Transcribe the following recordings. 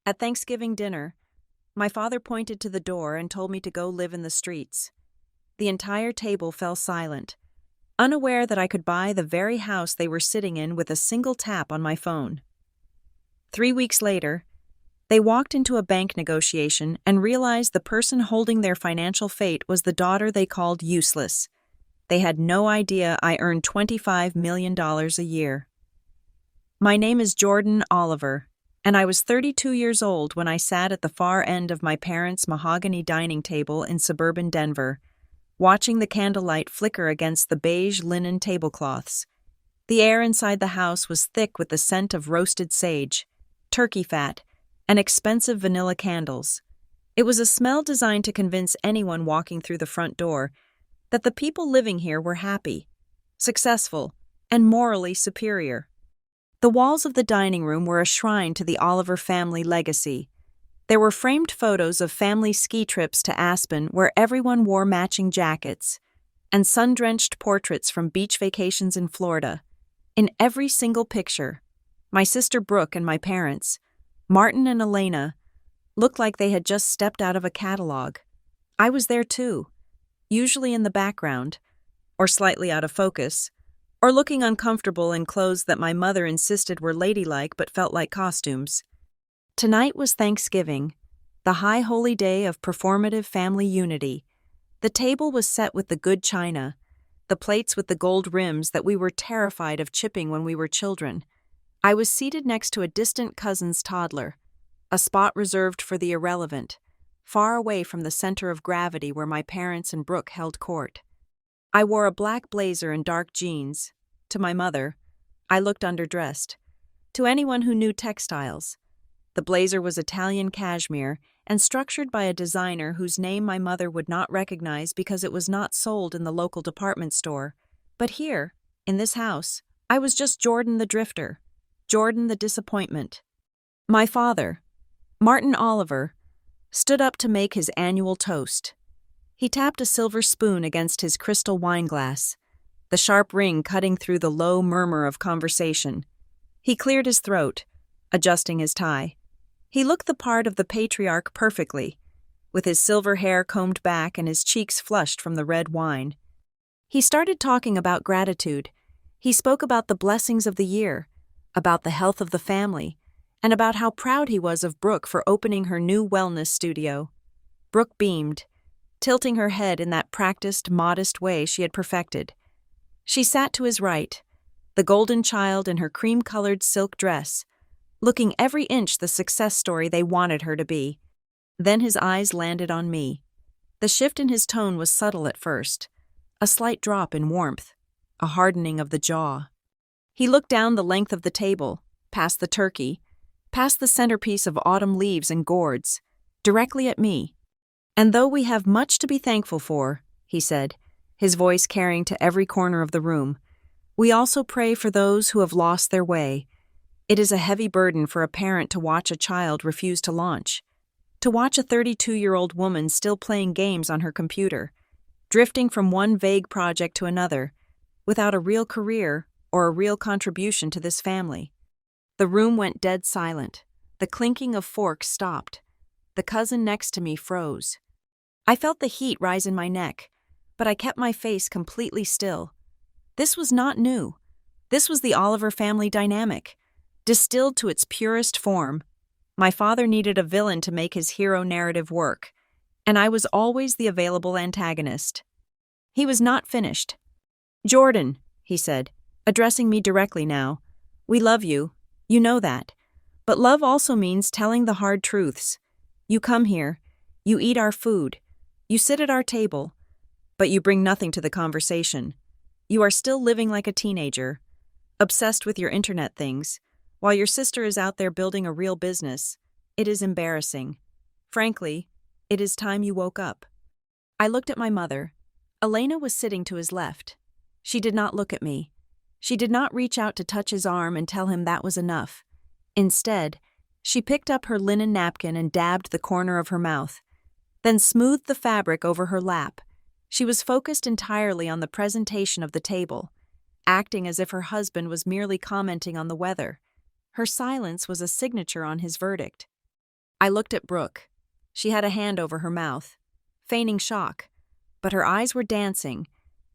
At Thanksgiving dinner, my father pointed to the door and told me to go live in the streets. The entire table fell silent, unaware that I could buy the very house they were sitting in with a single tap on my phone. 3 weeks later, they walked into a bank negotiation and realized the person holding their financial fate was the daughter they called useless. They had no idea I earned $25 million a year. My name is Jordan Oliver, and I was 32 years old when I sat at the far end of my parents' mahogany dining table in suburban Denver, watching the candlelight flicker against the beige linen tablecloths. The air inside the house was thick with the scent of roasted sage, turkey fat, and expensive vanilla candles. It was a smell designed to convince anyone walking through the front door that the people living here were happy, successful, and morally superior. The walls of the dining room were a shrine to the Oliver family legacy. There were framed photos of family ski trips to Aspen where everyone wore matching jackets, and sun-drenched portraits from beach vacations in Florida. In every single picture, my sister Brooke and my parents, Martin and Elena, looked like they had just stepped out of a catalog. I was there too, usually in the background, or slightly out of focus, or looking uncomfortable in clothes that my mother insisted were ladylike but felt like costumes. Tonight was Thanksgiving, the high holy day of performative family unity. The table was set with the good china, the plates with the gold rims that we were terrified of chipping when we were children. I was seated next to a distant cousin's toddler, a spot reserved for the irrelevant, far away from the center of gravity where my parents and Brooke held court. I wore a black blazer and dark jeans. To my mother, I looked underdressed. To anyone who knew textiles, the blazer was Italian cashmere and structured by a designer whose name my mother would not recognize because it was not sold in the local department store. But here, in this house, I was just Jordan the drifter, Jordan the disappointment. My father, Martin Oliver, stood up to make his annual toast. He tapped a silver spoon against his crystal wine glass, the sharp ring cutting through the low murmur of conversation. He cleared his throat, adjusting his tie. He looked the part of the patriarch perfectly, with his silver hair combed back and his cheeks flushed from the red wine. He started talking about gratitude. He spoke about the blessings of the year, about the health of the family, and about how proud he was of Brooke for opening her new wellness studio. Brooke beamed, tilting her head in that practiced, modest way she had perfected. She sat to his right, the golden child in her cream-colored silk dress, looking every inch the success story they wanted her to be. Then his eyes landed on me. The shift in his tone was subtle at first, a slight drop in warmth, a hardening of the jaw. He looked down the length of the table, past the turkey, past the centerpiece of autumn leaves and gourds, directly at me. "And though we have much to be thankful for," he said, his voice carrying to every corner of the room, "we also pray for those who have lost their way. It is a heavy burden for a parent to watch a child refuse to launch, to watch a 32-year-old woman still playing games on her computer, drifting from one vague project to another, without a real career or a real contribution to this family." The room went dead silent. The clinking of forks stopped. The cousin next to me froze. I felt the heat rise in my neck, but I kept my face completely still. This was not new. This was the Oliver family dynamic, distilled to its purest form. My father needed a villain to make his hero narrative work, and I was always the available antagonist. He was not finished. "Jordan," he said, addressing me directly now, "we love you. You know that. But love also means telling the hard truths. You come here, you eat our food, you sit at our table, but you bring nothing to the conversation. You are still living like a teenager, obsessed with your internet things, while your sister is out there building a real business. It is embarrassing. Frankly, it is time you woke up." I looked at my mother. Elena was sitting to his left. She did not look at me. She did not reach out to touch his arm and tell him that was enough. Instead, she picked up her linen napkin and dabbed the corner of her mouth, then smoothed the fabric over her lap. She was focused entirely on the presentation of the table, acting as if her husband was merely commenting on the weather. Her silence was a signature on his verdict. I looked at Brooke. She had a hand over her mouth, feigning shock, but her eyes were dancing.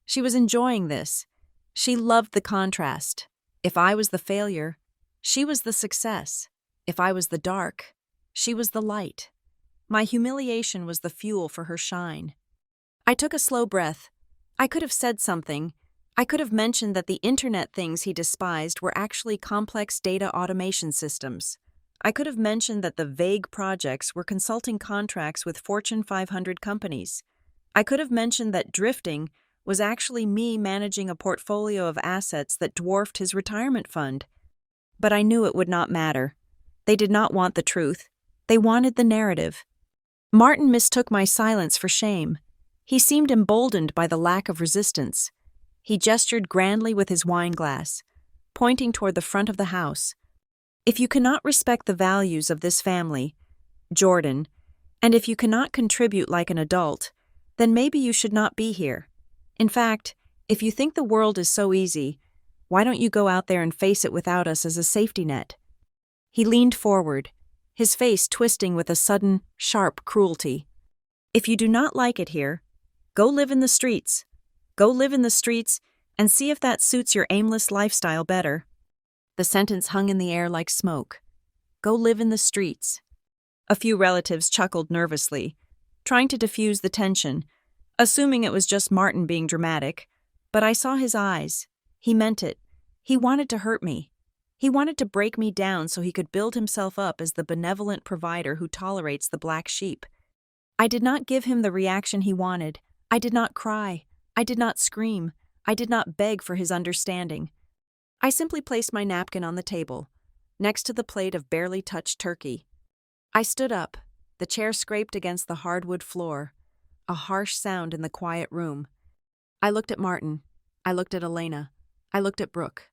She was enjoying this. She loved the contrast. If I was the failure, she was the success. If I was the dark, she was the light. My humiliation was the fuel for her shine. I took a slow breath. I could have said something. I could have mentioned that the internet things he despised were actually complex data automation systems. I could have mentioned that the vague projects were consulting contracts with Fortune 500 companies. I could have mentioned that drifting was actually me managing a portfolio of assets that dwarfed his retirement fund. But I knew it would not matter. They did not want the truth. They wanted the narrative. Martin mistook my silence for shame. He seemed emboldened by the lack of resistance. He gestured grandly with his wine glass, pointing toward the front of the house. If you cannot respect the values of this family, Jordan, and if you cannot contribute like an adult, then maybe you should not be here. In fact, if you think the world is so easy, why don't you go out there and face it without us as a safety net? He leaned forward, his face twisting with a sudden, sharp cruelty. If you do not like it here, go live in the streets. Go live in the streets and see if that suits your aimless lifestyle better. The sentence hung in the air like smoke. Go live in the streets. A few relatives chuckled nervously, trying to diffuse the tension, assuming it was just Martin being dramatic. But I saw his eyes. He meant it. He wanted to hurt me. He wanted to break me down so he could build himself up as the benevolent provider who tolerates the black sheep. I did not give him the reaction he wanted. I did not cry. I did not scream. I did not beg for his understanding. I simply placed my napkin on the table, next to the plate of barely touched turkey. I stood up. The chair scraped against the hardwood floor, a harsh sound in the quiet room. I looked at Martin. I looked at Elena. I looked at Brooke.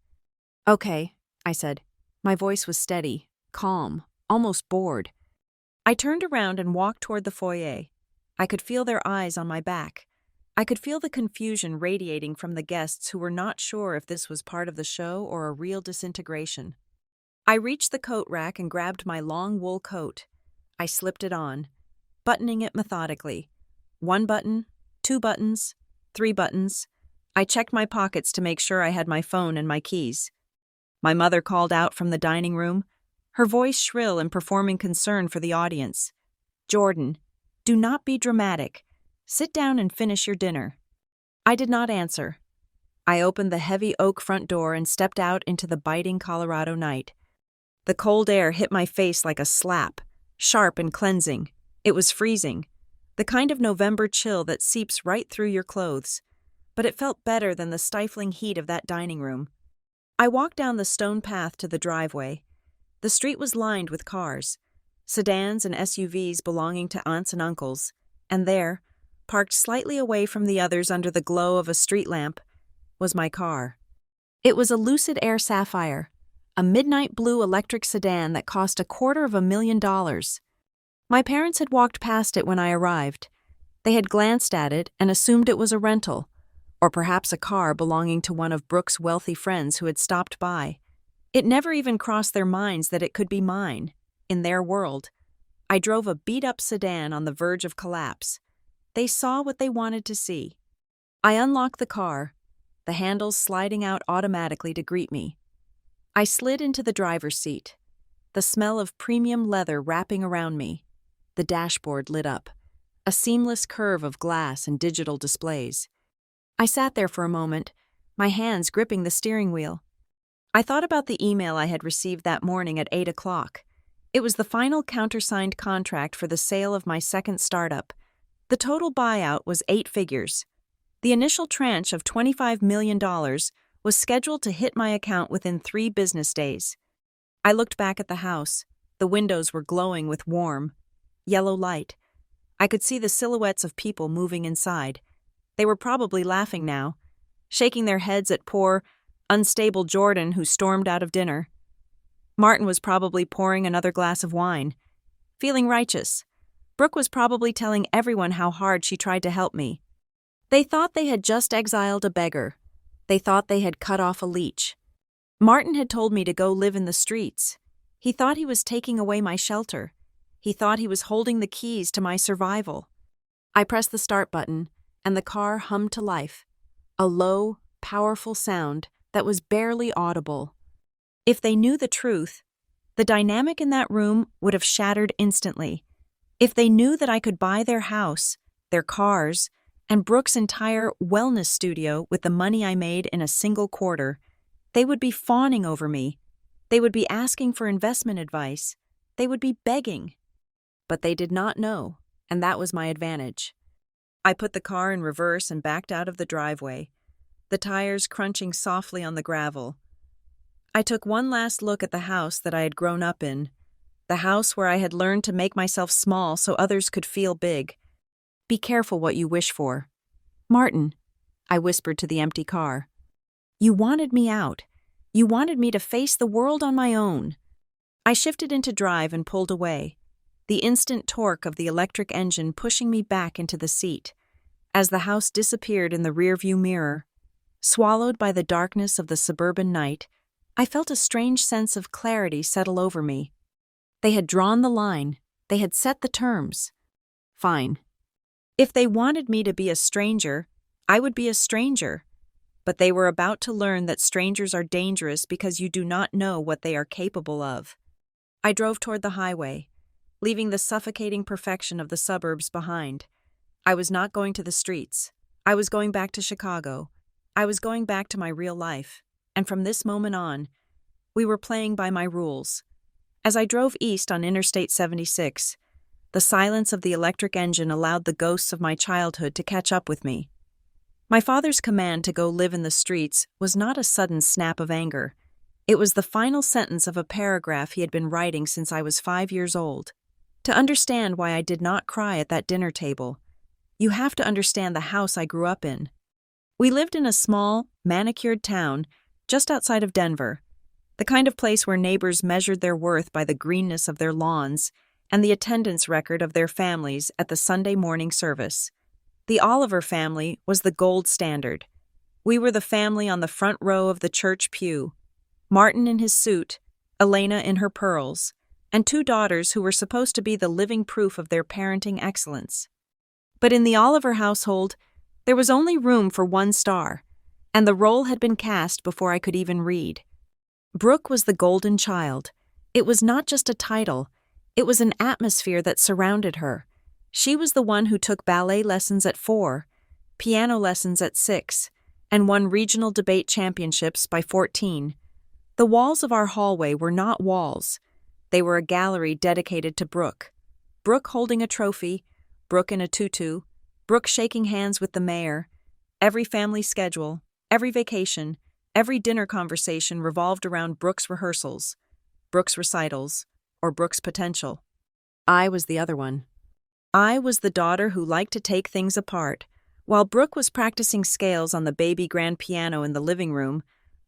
Okay, I said. My voice was steady, calm, almost bored. I turned around and walked toward the foyer. I could feel their eyes on my back. I could feel the confusion radiating from the guests who were not sure if this was part of the show or a real disintegration. I reached the coat rack and grabbed my long wool coat. I slipped it on, buttoning it methodically. 1 button, 2 buttons, 3 buttons. I checked my pockets to make sure I had my phone and my keys. My mother called out from the dining room, her voice shrill and performing concern for the audience. Jordan, do not be dramatic. Sit down and finish your dinner. I did not answer. I opened the heavy oak front door and stepped out into the biting Colorado night. The cold air hit my face like a slap, sharp and cleansing. It was freezing, the kind of November chill that seeps right through your clothes. But it felt better than the stifling heat of that dining room. I walked down the stone path to the driveway. The street was lined with cars, sedans and SUVs belonging to aunts and uncles, and there, parked slightly away from the others under the glow of a street lamp, was my car. It was a Lucid Air Sapphire, a midnight blue electric sedan that cost $250,000. My parents had walked past it when I arrived. They had glanced at it and assumed it was a rental, or perhaps a car belonging to one of Brooke's wealthy friends who had stopped by. It never even crossed their minds that it could be mine. In their world, I drove a beat-up sedan on the verge of collapse. They saw what they wanted to see. I unlocked the car, the handles sliding out automatically to greet me. I slid into the driver's seat, the smell of premium leather wrapping around me. The dashboard lit up, a seamless curve of glass and digital displays. I sat there for a moment, my hands gripping the steering wheel. I thought about the email I had received that morning at 8 o'clock. It was the final countersigned contract for the sale of my second startup. The total buyout was 8 figures. The initial tranche of $25 million was scheduled to hit my account within 3 business days. I looked back at the house. The windows were glowing with warm, yellow light. I could see the silhouettes of people moving inside. They were probably laughing now, shaking their heads at poor, unstable Jordan who stormed out of dinner. Martin was probably pouring another glass of wine, feeling righteous. Brooke was probably telling everyone how hard she tried to help me. They thought they had just exiled a beggar. They thought they had cut off a leech. Martin had told me to go live in the streets. He thought he was taking away my shelter. He thought he was holding the keys to my survival. I pressed the start button, and the car hummed to life, a low, powerful sound that was barely audible. If they knew the truth, the dynamic in that room would have shattered instantly. If they knew that I could buy their house, their cars, and Brooke's entire wellness studio with the money I made in a single quarter, they would be fawning over me. They would be asking for investment advice. They would be begging. But they did not know, and that was my advantage. I put the car in reverse and backed out of the driveway, the tires crunching softly on the gravel. I took one last look at the house that I had grown up in, the house where I had learned to make myself small so others could feel big. Be careful what you wish for. Martin, I whispered to the empty car. You wanted me out. You wanted me to face the world on my own. I shifted into drive and pulled away, the instant torque of the electric engine pushing me back into the seat. As the house disappeared in the rearview mirror, swallowed by the darkness of the suburban night, I felt a strange sense of clarity settle over me. They had drawn the line. They had set the terms. Fine. If they wanted me to be a stranger, I would be a stranger. But they were about to learn that strangers are dangerous because you do not know what they are capable of. I drove toward the highway, leaving the suffocating perfection of the suburbs behind. I was not going to the streets. I was going back to Chicago. I was going back to my real life. And from this moment on, we were playing by my rules. As I drove east on Interstate 76, the silence of the electric engine allowed the ghosts of my childhood to catch up with me. My father's command to go live in the streets was not a sudden snap of anger. It was the final sentence of a paragraph he had been writing since I was 5 years old. To understand why I did not cry at that dinner table, you have to understand the house I grew up in. We lived in a small, manicured town just outside of Denver, the kind of place where neighbors measured their worth by the greenness of their lawns and the attendance record of their families at the Sunday morning service. The Oliver family was the gold standard. We were the family on the front row of the church pew, Martin in his suit, Elena in her pearls, and 2 daughters who were supposed to be the living proof of their parenting excellence. But in the Oliver household, there was only room for 1 star, and the role had been cast before I could even read. Brooke was the golden child. It was not just a title, it was an atmosphere that surrounded her. She was the one who took ballet lessons at 4, piano lessons at 6, and won regional debate championships by 14. The walls of our hallway were not walls. They were a gallery dedicated to Brooke. Brooke holding a trophy, Brooke in a tutu, Brooke shaking hands with the mayor. Every family schedule, every vacation, every dinner conversation revolved around Brooke's rehearsals, Brooke's recitals, or Brooke's potential. I was the other one. I was the daughter who liked to take things apart. While Brooke was practicing scales on the baby grand piano in the living room,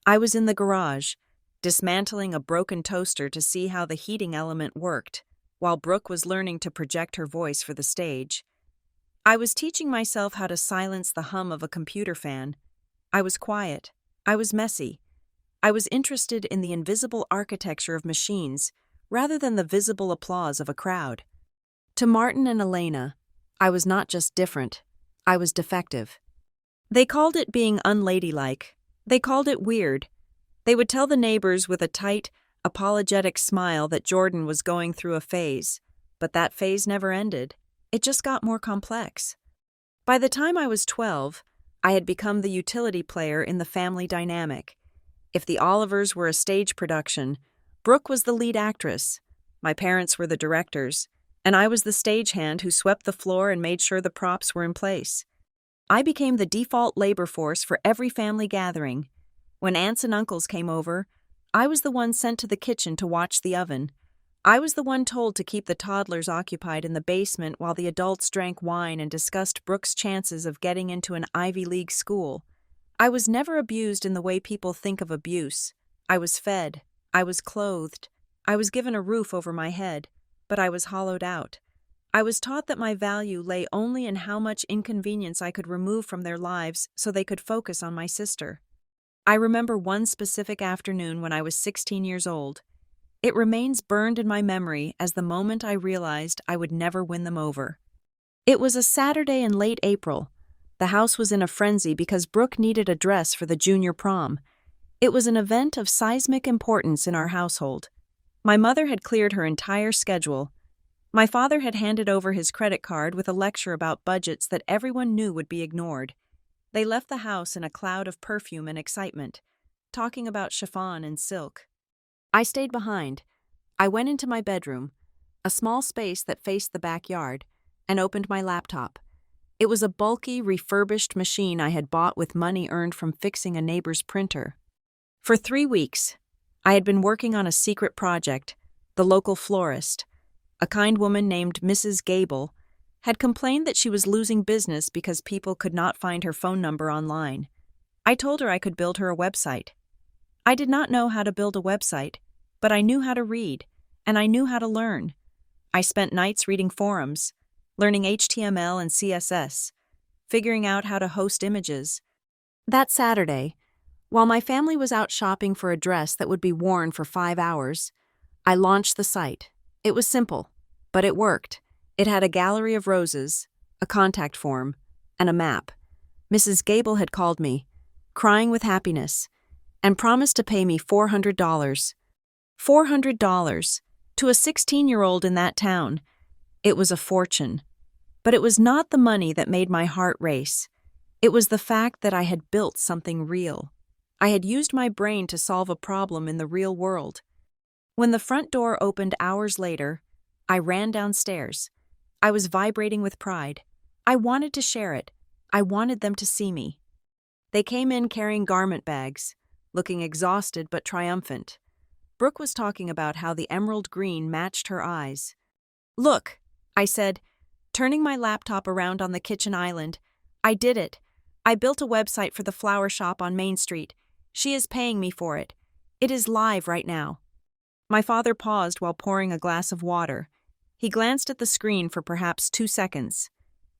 I was in the garage, dismantling a broken toaster to see how the heating element worked, while Brooke was learning to project her voice for the stage. I was teaching myself how to silence the hum of a computer fan. I was quiet. I was messy. I was interested in the invisible architecture of machines rather than the visible applause of a crowd. To Martin and Elena, I was not just different, I was defective. They called it being unladylike. They called it weird. They would tell the neighbors with a tight, apologetic smile that Jordan was going through a phase, but that phase never ended. It just got more complex. By the time I was 12, I had become the utility player in the family dynamic. If the Olivers were a stage production, Brooke was the lead actress, my parents were the directors, and I was the stagehand who swept the floor and made sure the props were in place. I became the default labor force for every family gathering. When aunts and uncles came over, I was the one sent to the kitchen to watch the oven. I was the one told to keep the toddlers occupied in the basement while the adults drank wine and discussed Brooke's chances of getting into an Ivy League school. I was never abused in the way people think of abuse. I was fed. I was clothed. I was given a roof over my head, but I was hollowed out. I was taught that my value lay only in how much inconvenience I could remove from their lives so they could focus on my sister. I remember one specific afternoon when I was 16 years old. It remains burned in my memory as the moment I realized I would never win them over. It was a Saturday in late April. The house was in a frenzy because Brooke needed a dress for the junior prom. It was an event of seismic importance in our household. My mother had cleared her entire schedule. My father had handed over his credit card with a lecture about budgets that everyone knew would be ignored. They left the house in a cloud of perfume and excitement, talking about chiffon and silk. I stayed behind. I went into my bedroom, a small space that faced the backyard, and opened my laptop. It was a bulky, refurbished machine I had bought with money earned from fixing a neighbor's printer. For 3 weeks, I had been working on a secret project. The local florist, a kind woman named Mrs. Gable, had complained that she was losing business because people could not find her phone number online. I told her I could build her a website. I did not know how to build a website, but I knew how to read, and I knew how to learn. I spent nights reading forums, learning HTML and CSS, figuring out how to host images. That Saturday, while my family was out shopping for a dress that would be worn for 5 hours, I launched the site. It was simple, but it worked. It had a gallery of roses, a contact form, and a map. Mrs. Gable had called me, crying with happiness, and promised to pay me $400. $400 to a 16-year-old in that town. It was a fortune. But it was not the money that made my heart race. It was the fact that I had built something real. I had used my brain to solve a problem in the real world. When the front door opened hours later, I ran downstairs. I was vibrating with pride. I wanted to share it. I wanted them to see me. They came in carrying garment bags, looking exhausted but triumphant. Brooke was talking about how the emerald green matched her eyes. "Look," I said, turning my laptop around on the kitchen island. "I did it. I built a website for the flower shop on Main Street. She is paying me for it. It is live right now." My father paused while pouring a glass of water. He glanced at the screen for perhaps 2 seconds.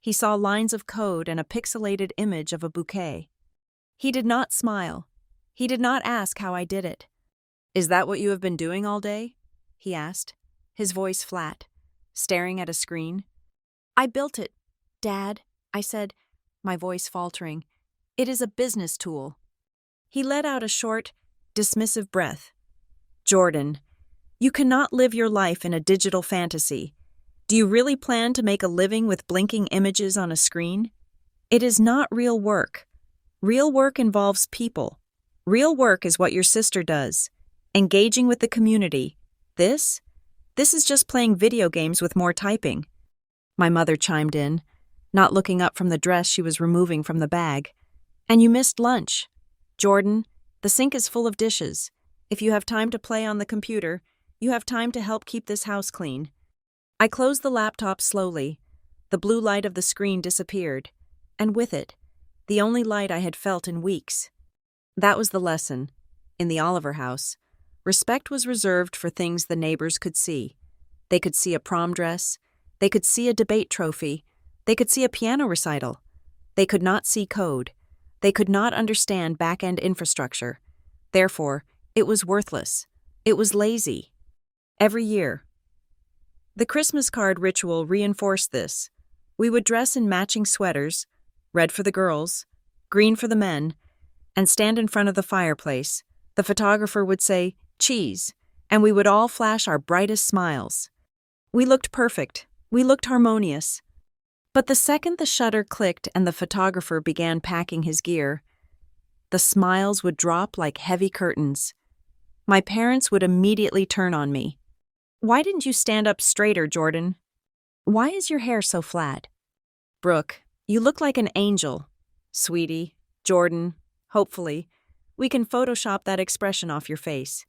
He saw lines of code and a pixelated image of a bouquet. He did not smile. He did not ask how I did it. "Is that what you have been doing all day?" he asked, his voice flat, staring at a screen. "I built it, Dad," I said, my voice faltering. "It is a business tool." He let out a short, dismissive breath. "Jordan, you cannot live your life in a digital fantasy. Do you really plan to make a living with blinking images on a screen? It is not real work. Real work involves people. Real work is what your sister does, engaging with the community. This is just playing video games with more typing." My mother chimed in, not looking up from the dress she was removing from the bag. "And you missed lunch. Jordan, the sink is full of dishes. If you have time to play on the computer, you have time to help keep this house clean." I closed the laptop slowly. The blue light of the screen disappeared, and with it, the only light I had felt in weeks. That was the lesson. In the Oliver house, respect was reserved for things the neighbors could see. They could see a prom dress. They could see a debate trophy. They could see a piano recital. They could not see code. They could not understand back-end infrastructure. Therefore, it was worthless. It was lazy. Every year, the Christmas card ritual reinforced this. We would dress in matching sweaters, red for the girls, green for the men, and stand in front of the fireplace. The photographer would say, "Cheese," and we would all flash our brightest smiles. We looked perfect. We looked harmonious. But the second the shutter clicked and the photographer began packing his gear, the smiles would drop like heavy curtains. My parents would immediately turn on me. "Why didn't you stand up straighter, Jordan? Why is your hair so flat? Brooke, you look like an angel. Sweetie, Jordan, hopefully, we can Photoshop that expression off your face."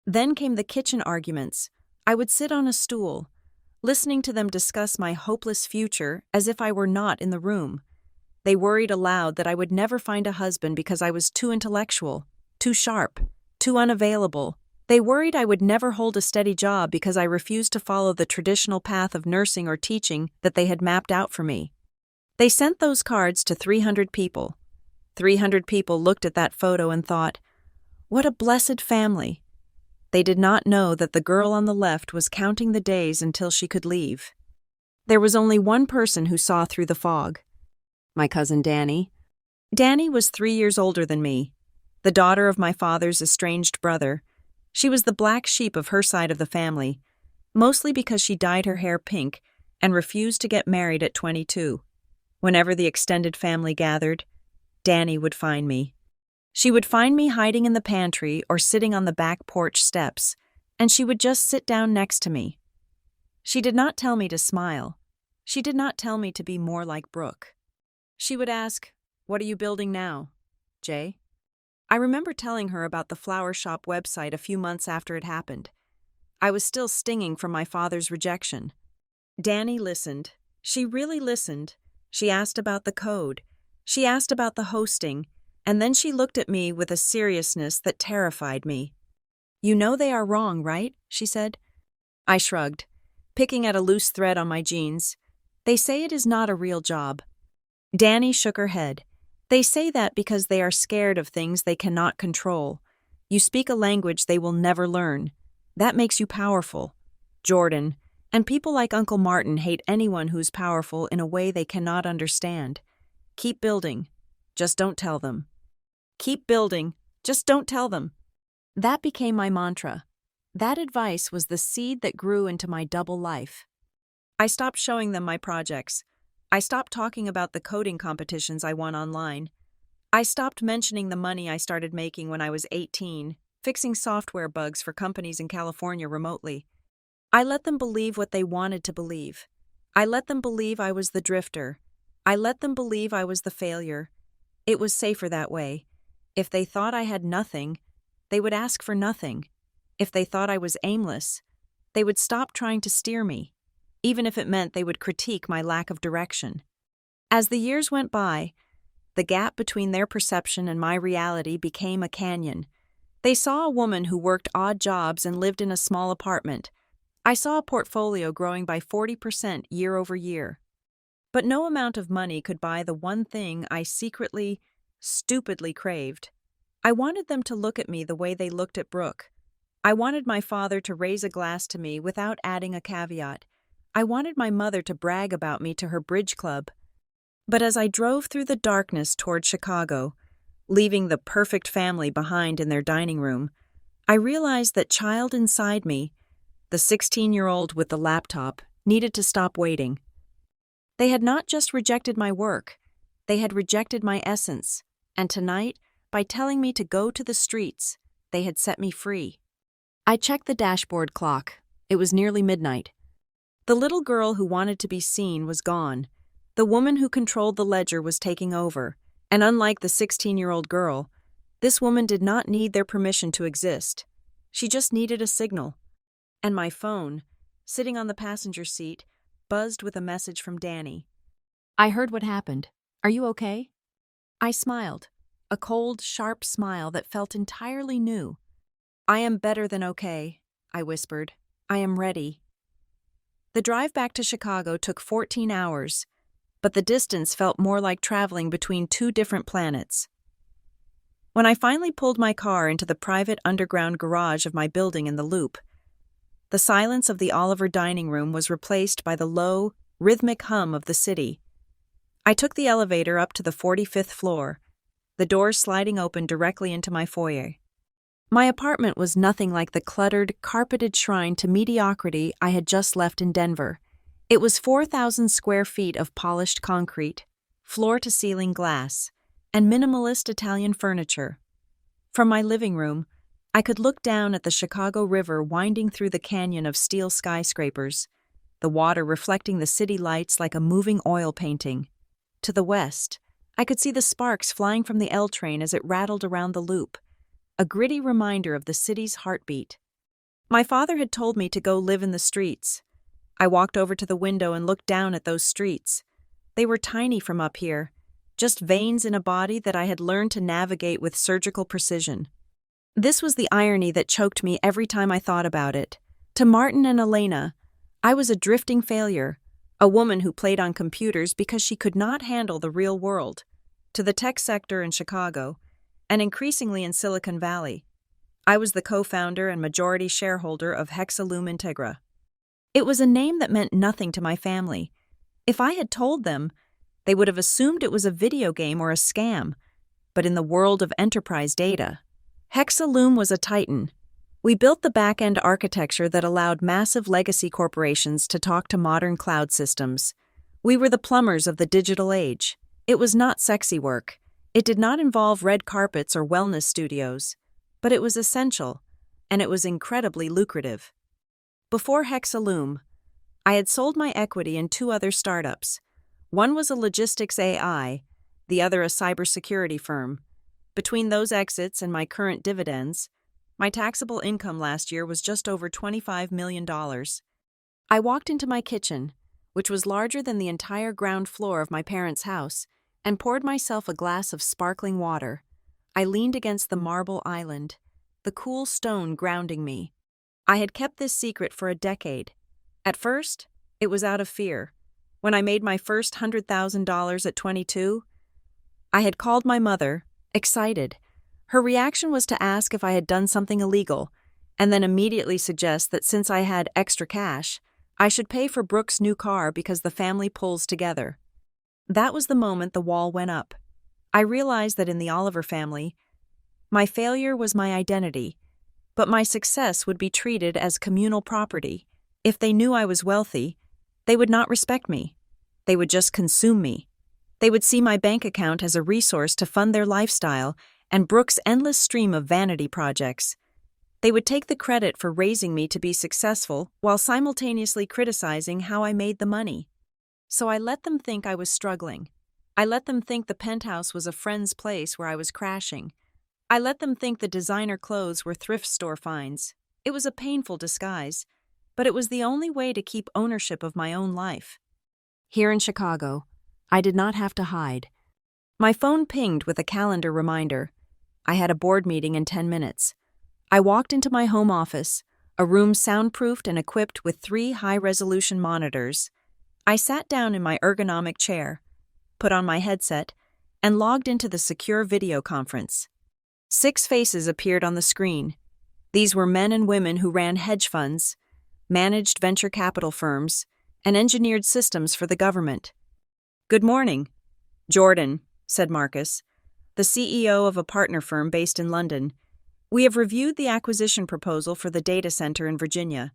Then came the kitchen arguments. I would sit on a stool, listening to them discuss my hopeless future as if I were not in the room. They worried aloud that I would never find a husband because I was too intellectual, too sharp, too unavailable. They worried I would never hold a steady job because I refused to follow the traditional path of nursing or teaching that they had mapped out for me. They sent those cards to 300 people. 300 people looked at that photo and thought, "What a blessed family." They did not know that the girl on the left was counting the days until she could leave. There was only one person who saw through the fog. My cousin Danny. Danny was 3 years older than me, the daughter of my father's estranged brother. She was the black sheep of her side of the family, mostly because she dyed her hair pink and refused to get married at 22. Whenever the extended family gathered, Danny would find me. She would find me hiding in the pantry or sitting on the back porch steps, and she would just sit down next to me. She did not tell me to smile. She did not tell me to be more like Brooke. She would ask, "What are you building now, Jay?" I remember telling her about the flower shop website a few months after it happened. I was still stinging from my father's rejection. Danny listened. She really listened. She asked about the code. She asked about the hosting, and then she looked at me with a seriousness that terrified me. "You know they are wrong, right?" she said. I shrugged, picking at a loose thread on my jeans. "They say it is not a real job." Danny shook her head. "They say that because they are scared of things they cannot control. You speak a language they will never learn. That makes you powerful. Jordan, and people like Uncle Martin hate anyone who's powerful in a way they cannot understand. Keep building. Just don't tell them. Keep building. Just don't tell them." That became my mantra. That advice was the seed that grew into my double life. I stopped showing them my projects. I stopped talking about the coding competitions I won online. I stopped mentioning the money I started making when I was 18, fixing software bugs for companies in California remotely. I let them believe what they wanted to believe. I let them believe I was the drifter. I let them believe I was the failure. It was safer that way. If they thought I had nothing, they would ask for nothing. If they thought I was aimless, they would stop trying to steer me, even if it meant they would critique my lack of direction. As the years went by, the gap between their perception and my reality became a canyon. They saw a woman who worked odd jobs and lived in a small apartment. I saw a portfolio growing by 40% year over year. But no amount of money could buy the one thing I secretly, stupidly craved. I wanted them to look at me the way they looked at Brooke. I wanted my father to raise a glass to me without adding a caveat. I wanted my mother to brag about me to her bridge club. But as I drove through the darkness toward Chicago, leaving the perfect family behind in their dining room, I realized that child inside me, the 16-year-old with the laptop, needed to stop waiting. They had not just rejected my work, they had rejected my essence, and tonight, by telling me to go to the streets, they had set me free. I checked the dashboard clock. It was nearly midnight. The little girl who wanted to be seen was gone. The woman who controlled the ledger was taking over, and unlike the 16-year-old girl, this woman did not need their permission to exist. She just needed a signal. And my phone, sitting on the passenger seat, buzzed with a message from Danny. "I heard what happened. Are you okay?" I smiled, a cold, sharp smile that felt entirely new. "I am better than okay," I whispered. "I am ready." The drive back to Chicago took 14 hours, but the distance felt more like traveling between two different planets. When I finally pulled my car into the private underground garage of my building in the Loop, the silence of the Oliver dining room was replaced by the low, rhythmic hum of the city. I took the elevator up to the 45th floor, the doors sliding open directly into my foyer. My apartment was nothing like the cluttered, carpeted shrine to mediocrity I had just left in Denver. It was 4,000 square feet of polished concrete, floor-to-ceiling glass, and minimalist Italian furniture. From my living room, I could look down at the Chicago River winding through the canyon of steel skyscrapers, the water reflecting the city lights like a moving oil painting. To the west, I could see the sparks flying from the L train as it rattled around the Loop, a gritty reminder of the city's heartbeat. My father had told me to go live in the streets. I walked over to the window and looked down at those streets. They were tiny from up here, just veins in a body that I had learned to navigate with surgical precision. This was the irony that choked me every time I thought about it. To Martin and Elena, I was a drifting failure, a woman who played on computers because she could not handle the real world. To the tech sector in Chicago, and increasingly in Silicon Valley, I was the co-founder and majority shareholder of Hexalum Integra. It was a name that meant nothing to my family. If I had told them, they would have assumed it was a video game or a scam. But in the world of enterprise data, Hexalum was a titan. We built the back-end architecture that allowed massive legacy corporations to talk to modern cloud systems. We were the plumbers of the digital age. It was not sexy work. It did not involve red carpets or wellness studios. But it was essential, and it was incredibly lucrative. Before Hexalum, I had sold my equity in 2 other startups. One was a logistics AI, the other a cybersecurity firm. Between those exits and my current dividends, my taxable income last year was just over $25 million. I walked into my kitchen, which was larger than the entire ground floor of my parents' house, and poured myself a glass of sparkling water. I leaned against the marble island, the cool stone grounding me. I had kept this secret for a decade. At first, it was out of fear. When I made my first $100,000 at 22, I had called my mother, excited. Her reaction was to ask if I had done something illegal, and then immediately suggest that since I had extra cash, I should pay for Brooke's new car because the family pulls together. That was the moment the wall went up. I realized that in the Oliver family, my failure was my identity, but my success would be treated as communal property. If they knew I was wealthy, they would not respect me. They would just consume me. They would see my bank account as a resource to fund their lifestyle and Brooke's endless stream of vanity projects. They would take the credit for raising me to be successful while simultaneously criticizing how I made the money. So I let them think I was struggling. I let them think the penthouse was a friend's place where I was crashing. I let them think the designer clothes were thrift store finds. It was a painful disguise, but it was the only way to keep ownership of my own life. Here in Chicago, I did not have to hide. My phone pinged with a calendar reminder. I had a board meeting in 10 minutes. I walked into my home office, a room soundproofed and equipped with 3 high-resolution monitors. I sat down in my ergonomic chair, put on my headset, and logged into the secure video conference. 6 faces appeared on the screen. These were men and women who ran hedge funds, managed venture capital firms, and engineered systems for the government. "Good morning, Jordan," said Marcus, the CEO of a partner firm based in London. "We have reviewed the acquisition proposal for the data center in Virginia.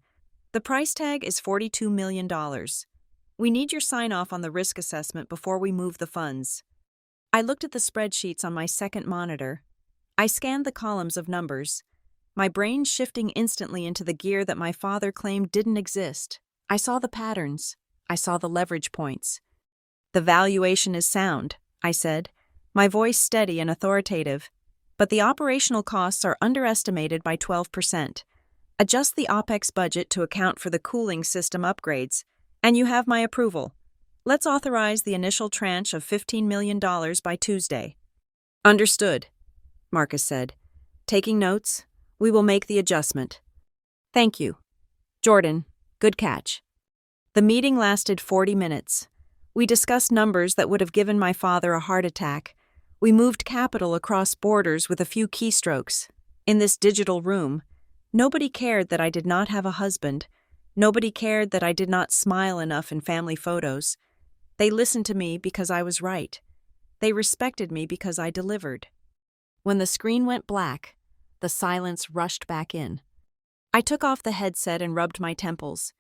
The price tag is $42 million. We need your sign-off on the risk assessment before we move the funds." I looked at the spreadsheets on my second monitor. I scanned the columns of numbers, my brain shifting instantly into the gear that my father claimed didn't exist. I saw the patterns. I saw the leverage points. "The valuation is sound," I said, my voice steady and authoritative, "but the operational costs are underestimated by 12%. Adjust the OPEX budget to account for the cooling system upgrades, and you have my approval. Let's authorize the initial tranche of $15 million by Tuesday." "Understood," Marcus said. "Taking notes, we will make the adjustment." "Thank you. Jordan, good catch." The meeting lasted 40 minutes. We discussed numbers that would have given my father a heart attack. We moved capital across borders with a few keystrokes. In this digital room, nobody cared that I did not have a husband. Nobody cared that I did not smile enough in family photos. They listened to me because I was right. They respected me because I delivered. When the screen went black, the silence rushed back in. I took off the headset and rubbed my temples.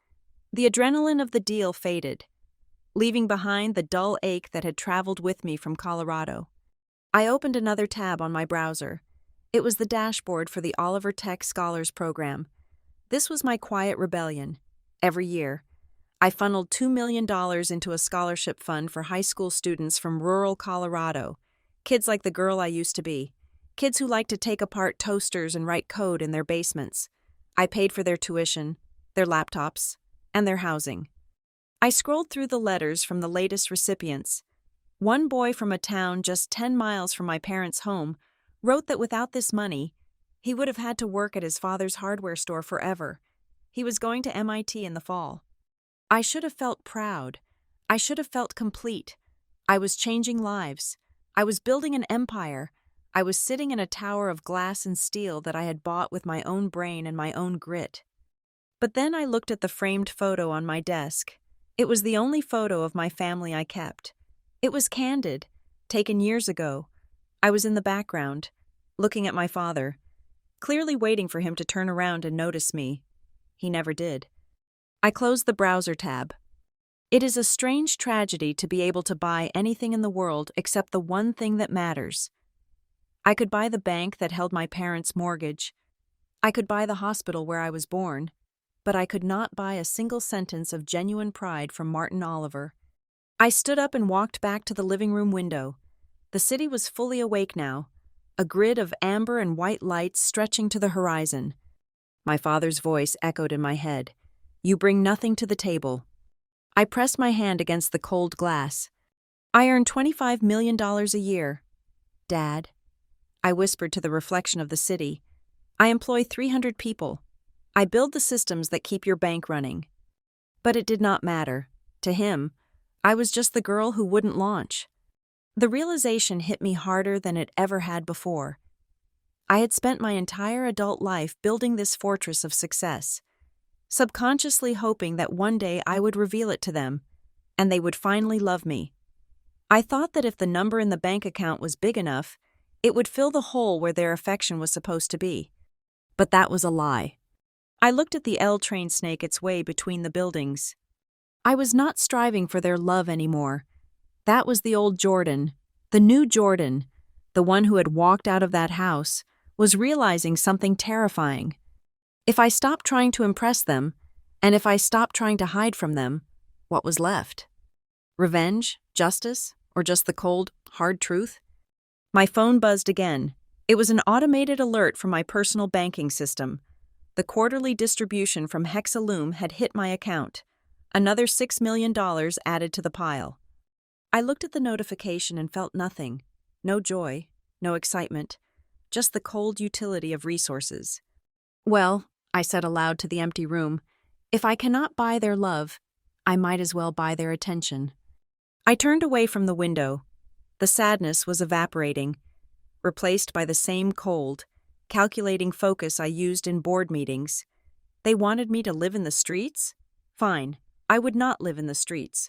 The adrenaline of the deal faded, leaving behind the dull ache that had traveled with me from Colorado. I opened another tab on my browser. It was the dashboard for the Oliver Tech Scholars Program. This was my quiet rebellion. Every year, I funneled $2 million into a scholarship fund for high school students from rural Colorado, kids like the girl I used to be, kids who liked to take apart toasters and write code in their basements. I paid for their tuition, their laptops, and their housing. I scrolled through the letters from the latest recipients. One boy from a town just 10 miles from my parents' home wrote that without this money, he would have had to work at his father's hardware store forever. He was going to MIT in the fall. I should have felt proud. I should have felt complete. I was changing lives. I was building an empire. I was sitting in a tower of glass and steel that I had bought with my own brain and my own grit. But then I looked at the framed photo on my desk. It was the only photo of my family I kept. It was candid, taken years ago. I was in the background, looking at my father, clearly waiting for him to turn around and notice me. He never did. I closed the browser tab. It is a strange tragedy to be able to buy anything in the world except the one thing that matters. I could buy the bank that held my parents' mortgage. I could buy the hospital where I was born. But I could not buy a single sentence of genuine pride from Martin Oliver. I stood up and walked back to the living room window. The city was fully awake now, a grid of amber and white lights stretching to the horizon. My father's voice echoed in my head. "You bring nothing to the table." I pressed my hand against the cold glass. "I earn $25 million a year. Dad," I whispered to the reflection of the city, "I employ 300 people. I build the systems that keep your bank running." But it did not matter. To him, I was just the girl who wouldn't launch. The realization hit me harder than it ever had before. I had spent my entire adult life building this fortress of success, subconsciously hoping that one day I would reveal it to them, and they would finally love me. I thought that if the number in the bank account was big enough, it would fill the hole where their affection was supposed to be. But that was a lie. I looked at the L train snake its way between the buildings. I was not striving for their love anymore. That was the old Jordan. The new Jordan, the one who had walked out of that house, was realizing something terrifying. If I stopped trying to impress them, and if I stopped trying to hide from them, what was left? Revenge? Justice? Or just the cold, hard truth? My phone buzzed again. It was an automated alert from my personal banking system. The quarterly distribution from Hexaloom had hit my account. Another $6 million added to the pile. I looked at the notification and felt nothing. No joy, no excitement, just the cold utility of resources. "Well," I said aloud to the empty room, "if I cannot buy their love, I might as well buy their attention." I turned away from the window. The sadness was evaporating, replaced by the same cold, calculating focus I used in board meetings. They wanted me to live in the streets? Fine, I would not live in the streets,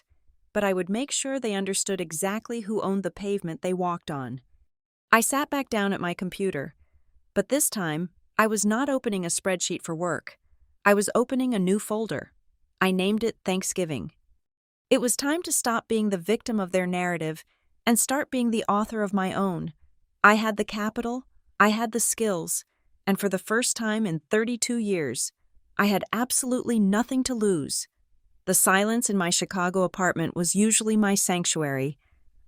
but I would make sure they understood exactly who owned the pavement they walked on. I sat back down at my computer, but this time I was not opening a spreadsheet for work. I was opening a new folder. I named it Thanksgiving. It was time to stop being the victim of their narrative and start being the author of my own. I had the capital, I had the skills, and for the first time in 32 years, I had absolutely nothing to lose. The silence in my Chicago apartment was usually my sanctuary,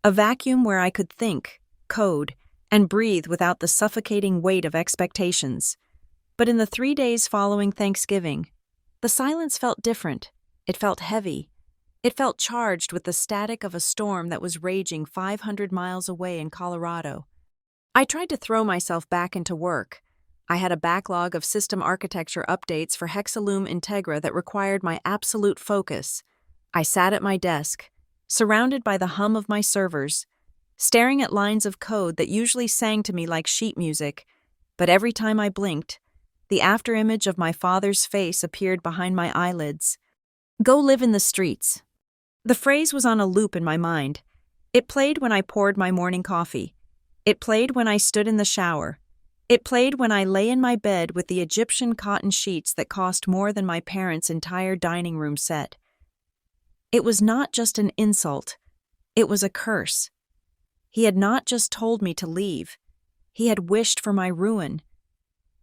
a vacuum where I could think, code, and breathe without the suffocating weight of expectations. But in the 3 days following Thanksgiving, the silence felt different. It felt heavy. It felt charged with the static of a storm that was raging 500 miles away in Colorado. I tried to throw myself back into work. I had a backlog of system architecture updates for Hexaloom Integra that required my absolute focus. I sat at my desk, surrounded by the hum of my servers, staring at lines of code that usually sang to me like sheet music, but every time I blinked, the afterimage of my father's face appeared behind my eyelids. "Go live in the streets." The phrase was on a loop in my mind. It played when I poured my morning coffee. It played when I stood in the shower. It played when I lay in my bed with the Egyptian cotton sheets that cost more than my parents' entire dining room set. It was not just an insult. It was a curse. He had not just told me to leave. He had wished for my ruin.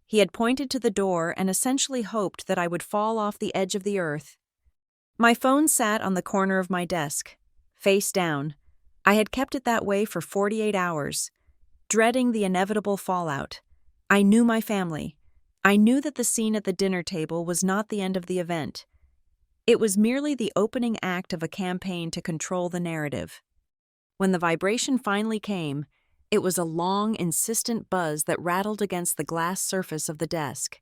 He had pointed to the door and essentially hoped that I would fall off the edge of the earth. My phone sat on the corner of my desk, face down. I had kept it that way for 48 hours, dreading the inevitable fallout. I knew my family. I knew that the scene at the dinner table was not the end of the event. It was merely the opening act of a campaign to control the narrative. When the vibration finally came, it was a long, insistent buzz that rattled against the glass surface of the desk.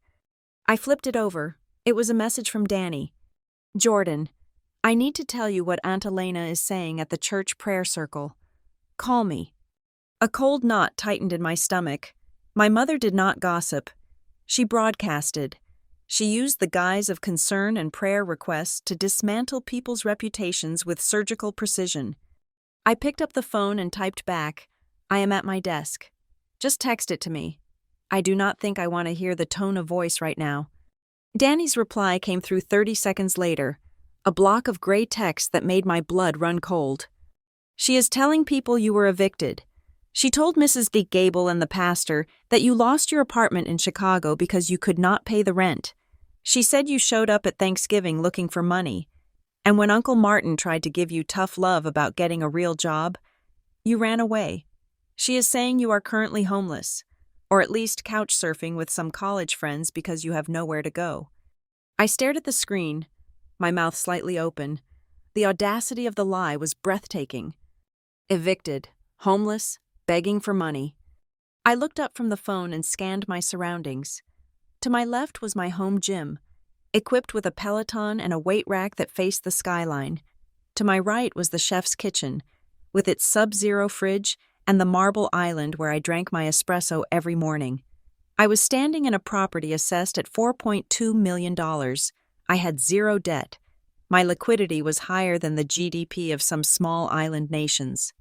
I flipped it over. It was a message from Danny. "Jordan, I need to tell you what Aunt Elena is saying at the church prayer circle. Call me." A cold knot tightened in my stomach. My mother did not gossip. She broadcasted. She used the guise of concern and prayer requests to dismantle people's reputations with surgical precision. I picked up the phone and typed back, "I am at my desk. Just text it to me. I do not think I want to hear the tone of voice right now." Danny's reply came through 30 seconds later, a block of gray text that made my blood run cold. "She is telling people you were evicted. She told Mrs. D. Gable and the pastor that you lost your apartment in Chicago because you could not pay the rent. She said you showed up at Thanksgiving looking for money, and when Uncle Martin tried to give you tough love about getting a real job, you ran away. She is saying you are currently homeless, or at least couch surfing with some college friends because you have nowhere to go." I stared at the screen, my mouth slightly open. The audacity of the lie was breathtaking. Evicted, homeless, begging for money. I looked up from the phone and scanned my surroundings. To my left was my home gym, equipped with a Peloton and a weight rack that faced the skyline. To my right was the chef's kitchen, with its sub-zero fridge and the marble island where I drank my espresso every morning. I was standing in a property assessed at $4.2 million. I had zero debt. My liquidity was higher than the GDP of some small island nations.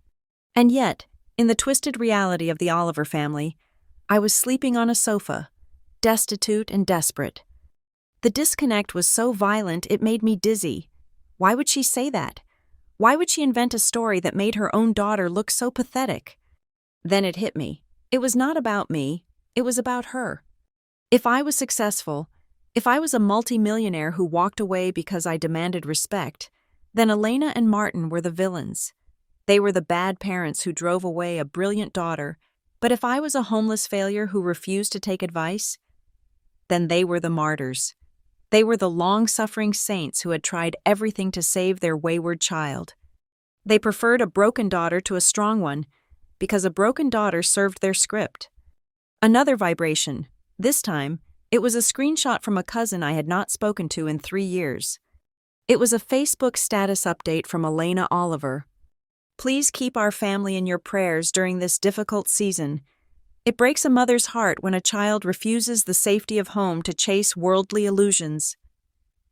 And yet, in the twisted reality of the Oliver family, I was sleeping on a sofa, destitute and desperate. The disconnect was so violent it made me dizzy. Why would she say that? Why would she invent a story that made her own daughter look so pathetic? Then it hit me. It was not about me, it was about her. If I was successful, if I was a multimillionaire who walked away because I demanded respect, then Elena and Martin were the villains. They were the bad parents who drove away a brilliant daughter. But if I was a homeless failure who refused to take advice, then they were the martyrs. They were the long-suffering saints who had tried everything to save their wayward child. They preferred a broken daughter to a strong one, because a broken daughter served their script. Another vibration. This time, it was a screenshot from a cousin I had not spoken to in 3 years. It was a Facebook status update from Elena Oliver. "Please keep our family in your prayers during this difficult season. It breaks a mother's heart when a child refuses the safety of home to chase worldly illusions.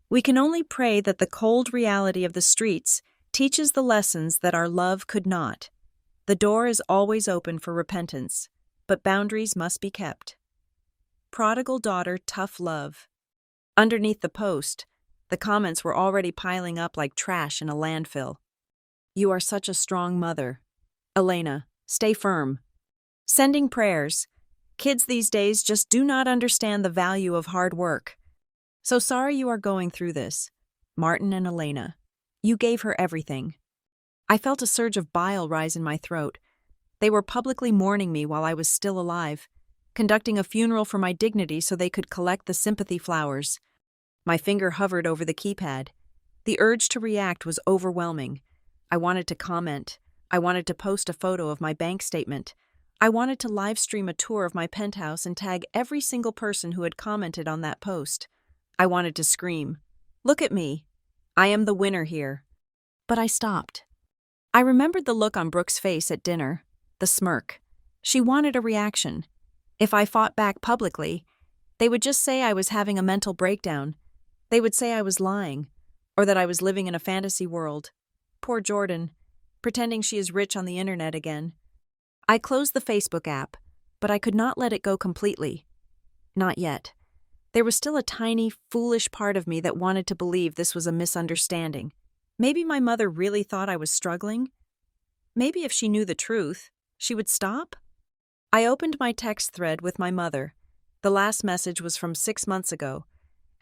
We can only pray that the cold reality of the streets teaches the lessons that our love could not. The door is always open for repentance, but boundaries must be kept. Prodigal daughter, tough love." Underneath the post, the comments were already piling up like trash in a landfill. "You are such a strong mother. Elena, stay firm." Sending prayers. Kids these days just do not understand the value of hard work. "So sorry you are going through this. Martin and Elena. You gave her everything." I felt a surge of bile rise in my throat. They were publicly mourning me while I was still alive, conducting a funeral for my dignity so they could collect the sympathy flowers. My finger hovered over the keypad. The urge to react was overwhelming. I wanted to comment. I wanted to post a photo of my bank statement. I wanted to live stream a tour of my penthouse and tag every single person who had commented on that post. I wanted to scream, "Look at me. I am the winner here." But I stopped. I remembered the look on Brooke's face at dinner, the smirk. She wanted a reaction. If I fought back publicly, they would just say I was having a mental breakdown. They would say I was lying, or that I was living in a fantasy world. Poor Jordan, pretending she is rich on the internet again. I closed the Facebook app, but I could not let it go completely. Not yet. There was still a tiny, foolish part of me that wanted to believe this was a misunderstanding. Maybe my mother really thought I was struggling. Maybe if she knew the truth, she would stop? I opened my text thread with my mother. The last message was from 6 months ago,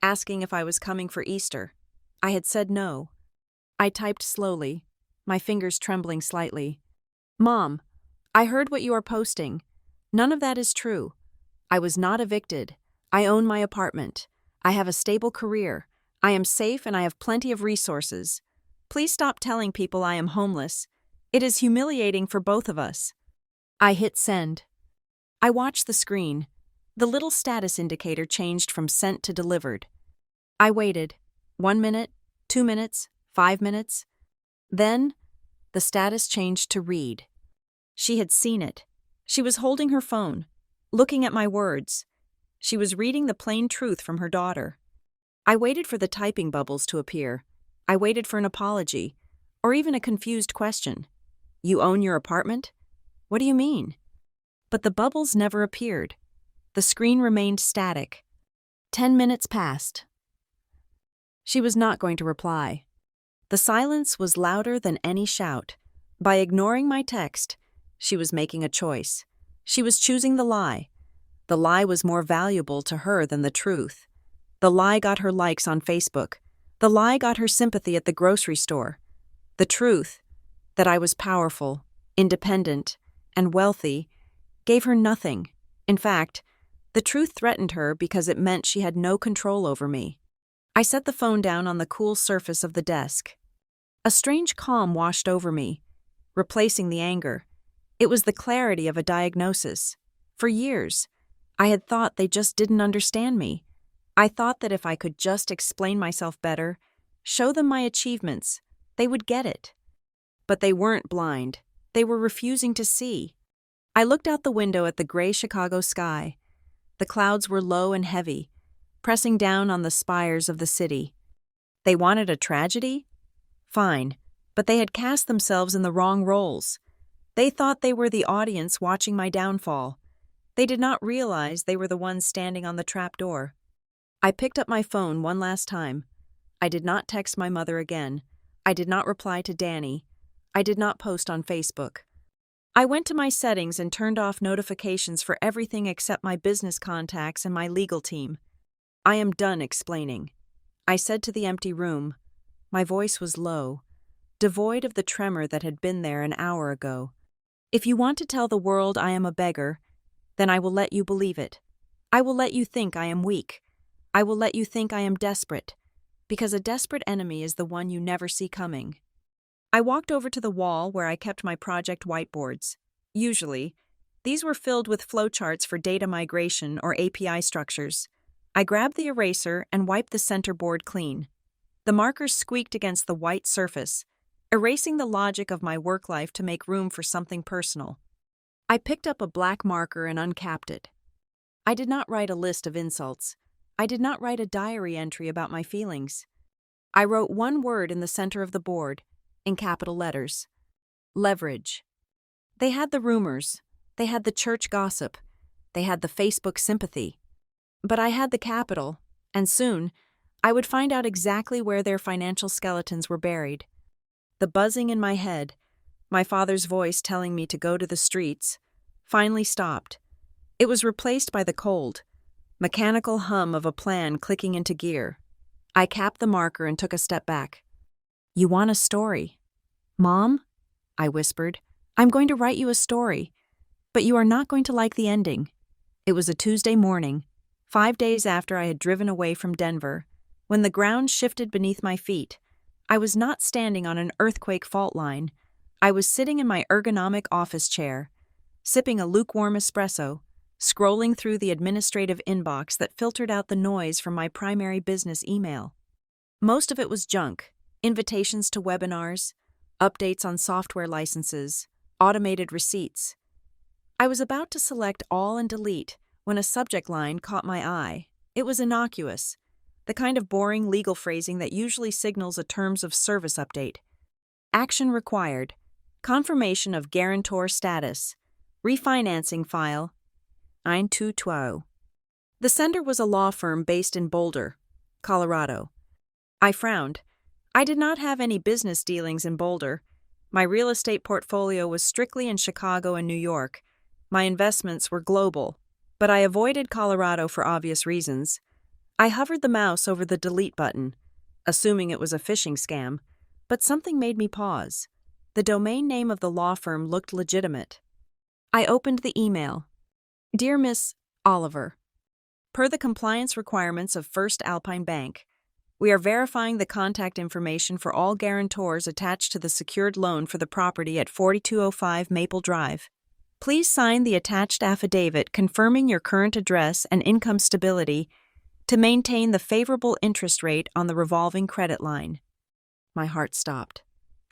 asking if I was coming for Easter. I had said no. I typed slowly, my fingers trembling slightly. "Mom, I heard what you are posting. None of that is true. I was not evicted. I own my apartment. I have a stable career. I am safe and I have plenty of resources. Please stop telling people I am homeless. It is humiliating for both of us." I hit send. I watched the screen. The little status indicator changed from sent to delivered. I waited. 1 minute, 2 minutes, 5 minutes. Then, the status changed to read. She had seen it. She was holding her phone, looking at my words. She was reading the plain truth from her daughter. I waited for the typing bubbles to appear. I waited for an apology, or even a confused question. You own your apartment? What do you mean? But the bubbles never appeared. The screen remained static. 10 minutes passed. She was not going to reply. The silence was louder than any shout. By ignoring my text, she was making a choice. She was choosing the lie. The lie was more valuable to her than the truth. The lie got her likes on Facebook. The lie got her sympathy at the grocery store. The truth, that I was powerful, independent, and wealthy, gave her nothing. In fact, the truth threatened her because it meant she had no control over me. I set the phone down on the cool surface of the desk. A strange calm washed over me, replacing the anger. It was the clarity of a diagnosis. For years, I had thought they just didn't understand me. I thought that if I could just explain myself better, show them my achievements, they would get it. But they weren't blind. They were refusing to see. I looked out the window at the gray Chicago sky. The clouds were low and heavy, pressing down on the spires of the city. They wanted a tragedy? Fine, but they had cast themselves in the wrong roles. They thought they were the audience watching my downfall. They did not realize they were the ones standing on the trapdoor. I picked up my phone one last time. I did not text my mother again. I did not reply to Danny. I did not post on Facebook. I went to my settings and turned off notifications for everything except my business contacts and my legal team. I am done explaining, I said to the empty room. My voice was low, devoid of the tremor that had been there an hour ago. If you want to tell the world I am a beggar, then I will let you believe it. I will let you think I am weak. I will let you think I am desperate, because a desperate enemy is the one you never see coming. I walked over to the wall where I kept my project whiteboards. Usually, these were filled with flowcharts for data migration or API structures. I grabbed the eraser and wiped the center board clean. The markers squeaked against the white surface, erasing the logic of my work life to make room for something personal. I picked up a black marker and uncapped it. I did not write a list of insults. I did not write a diary entry about my feelings. I wrote one word in the center of the board, in capital letters. Leverage. They had the rumors. They had the church gossip. They had the Facebook sympathy. But I had the capital, and soon, I would find out exactly where their financial skeletons were buried. The buzzing in my head, my father's voice telling me to go to the streets, finally stopped. It was replaced by the cold, mechanical hum of a plan clicking into gear. I capped the marker and took a step back. You want a story? Mom? I whispered. I'm going to write you a story, but you are not going to like the ending. It was a Tuesday morning, 5 days after I had driven away from Denver. When the ground shifted beneath my feet, I was not standing on an earthquake fault line. I was sitting in my ergonomic office chair, sipping a lukewarm espresso, scrolling through the administrative inbox that filtered out the noise from my primary business email. Most of it was junk, invitations to webinars, updates on software licenses, automated receipts. I was about to select all and delete when a subject line caught my eye. It was innocuous, the kind of boring legal phrasing that usually signals a terms of service update. Action required. Confirmation of guarantor status. Refinancing file. 922. The sender was a law firm based in Boulder, Colorado. I frowned. I did not have any business dealings in Boulder. My real estate portfolio was strictly in Chicago and New York. My investments were global, but I avoided Colorado for obvious reasons. I hovered the mouse over the delete button, assuming it was a phishing scam, but something made me pause. The domain name of the law firm looked legitimate. I opened the email. Dear Miss Oliver, per the compliance requirements of First Alpine Bank, we are verifying the contact information for all guarantors attached to the secured loan for the property at 4205 Maple Drive. Please sign the attached affidavit confirming your current address and income stability to maintain the favorable interest rate on the revolving credit line. My heart stopped.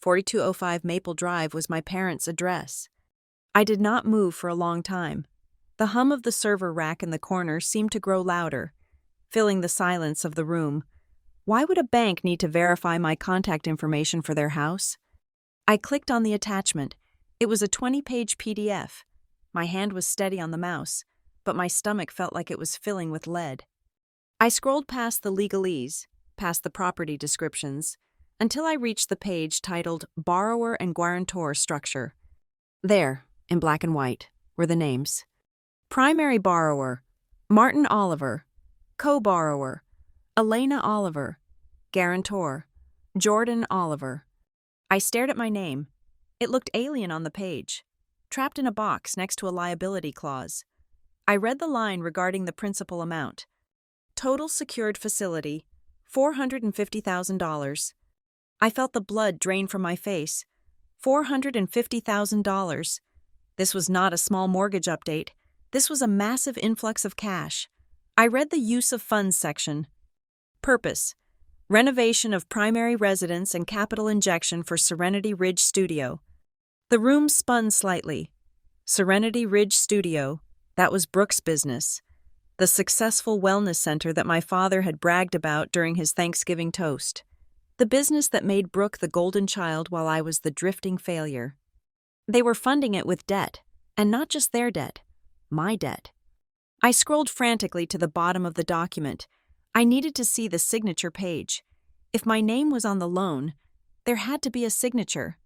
4205 Maple Drive was my parents' address. I did not move for a long time. The hum of the server rack in the corner seemed to grow louder, filling the silence of the room. Why would a bank need to verify my contact information for their house? I clicked on the attachment. It was a 20-page PDF. My hand was steady on the mouse, but my stomach felt like it was filling with lead. I scrolled past the legalese, past the property descriptions, until I reached the page titled Borrower and Guarantor Structure. There, in black and white, were the names. Primary borrower, Martin Oliver. Co-borrower, Elena Oliver. Guarantor, Jordan Oliver. I stared at my name. It looked alien on the page, trapped in a box next to a liability clause. I read the line regarding the principal amount. Total secured facility, $450,000. I felt the blood drain from my face. $450,000. This was not a small mortgage update. This was a massive influx of cash. I read the use of funds section. Purpose: renovation of primary residence and capital injection for Serenity Ridge Studio. The room spun slightly. Serenity Ridge Studio, that was Brooke's business. The successful wellness center that my father had bragged about during his Thanksgiving toast. The business that made Brooke the golden child while I was the drifting failure. They were funding it with debt, and not just their debt, my debt. I scrolled frantically to the bottom of the document. I needed to see the signature page. If my name was on the loan, there had to be a signature.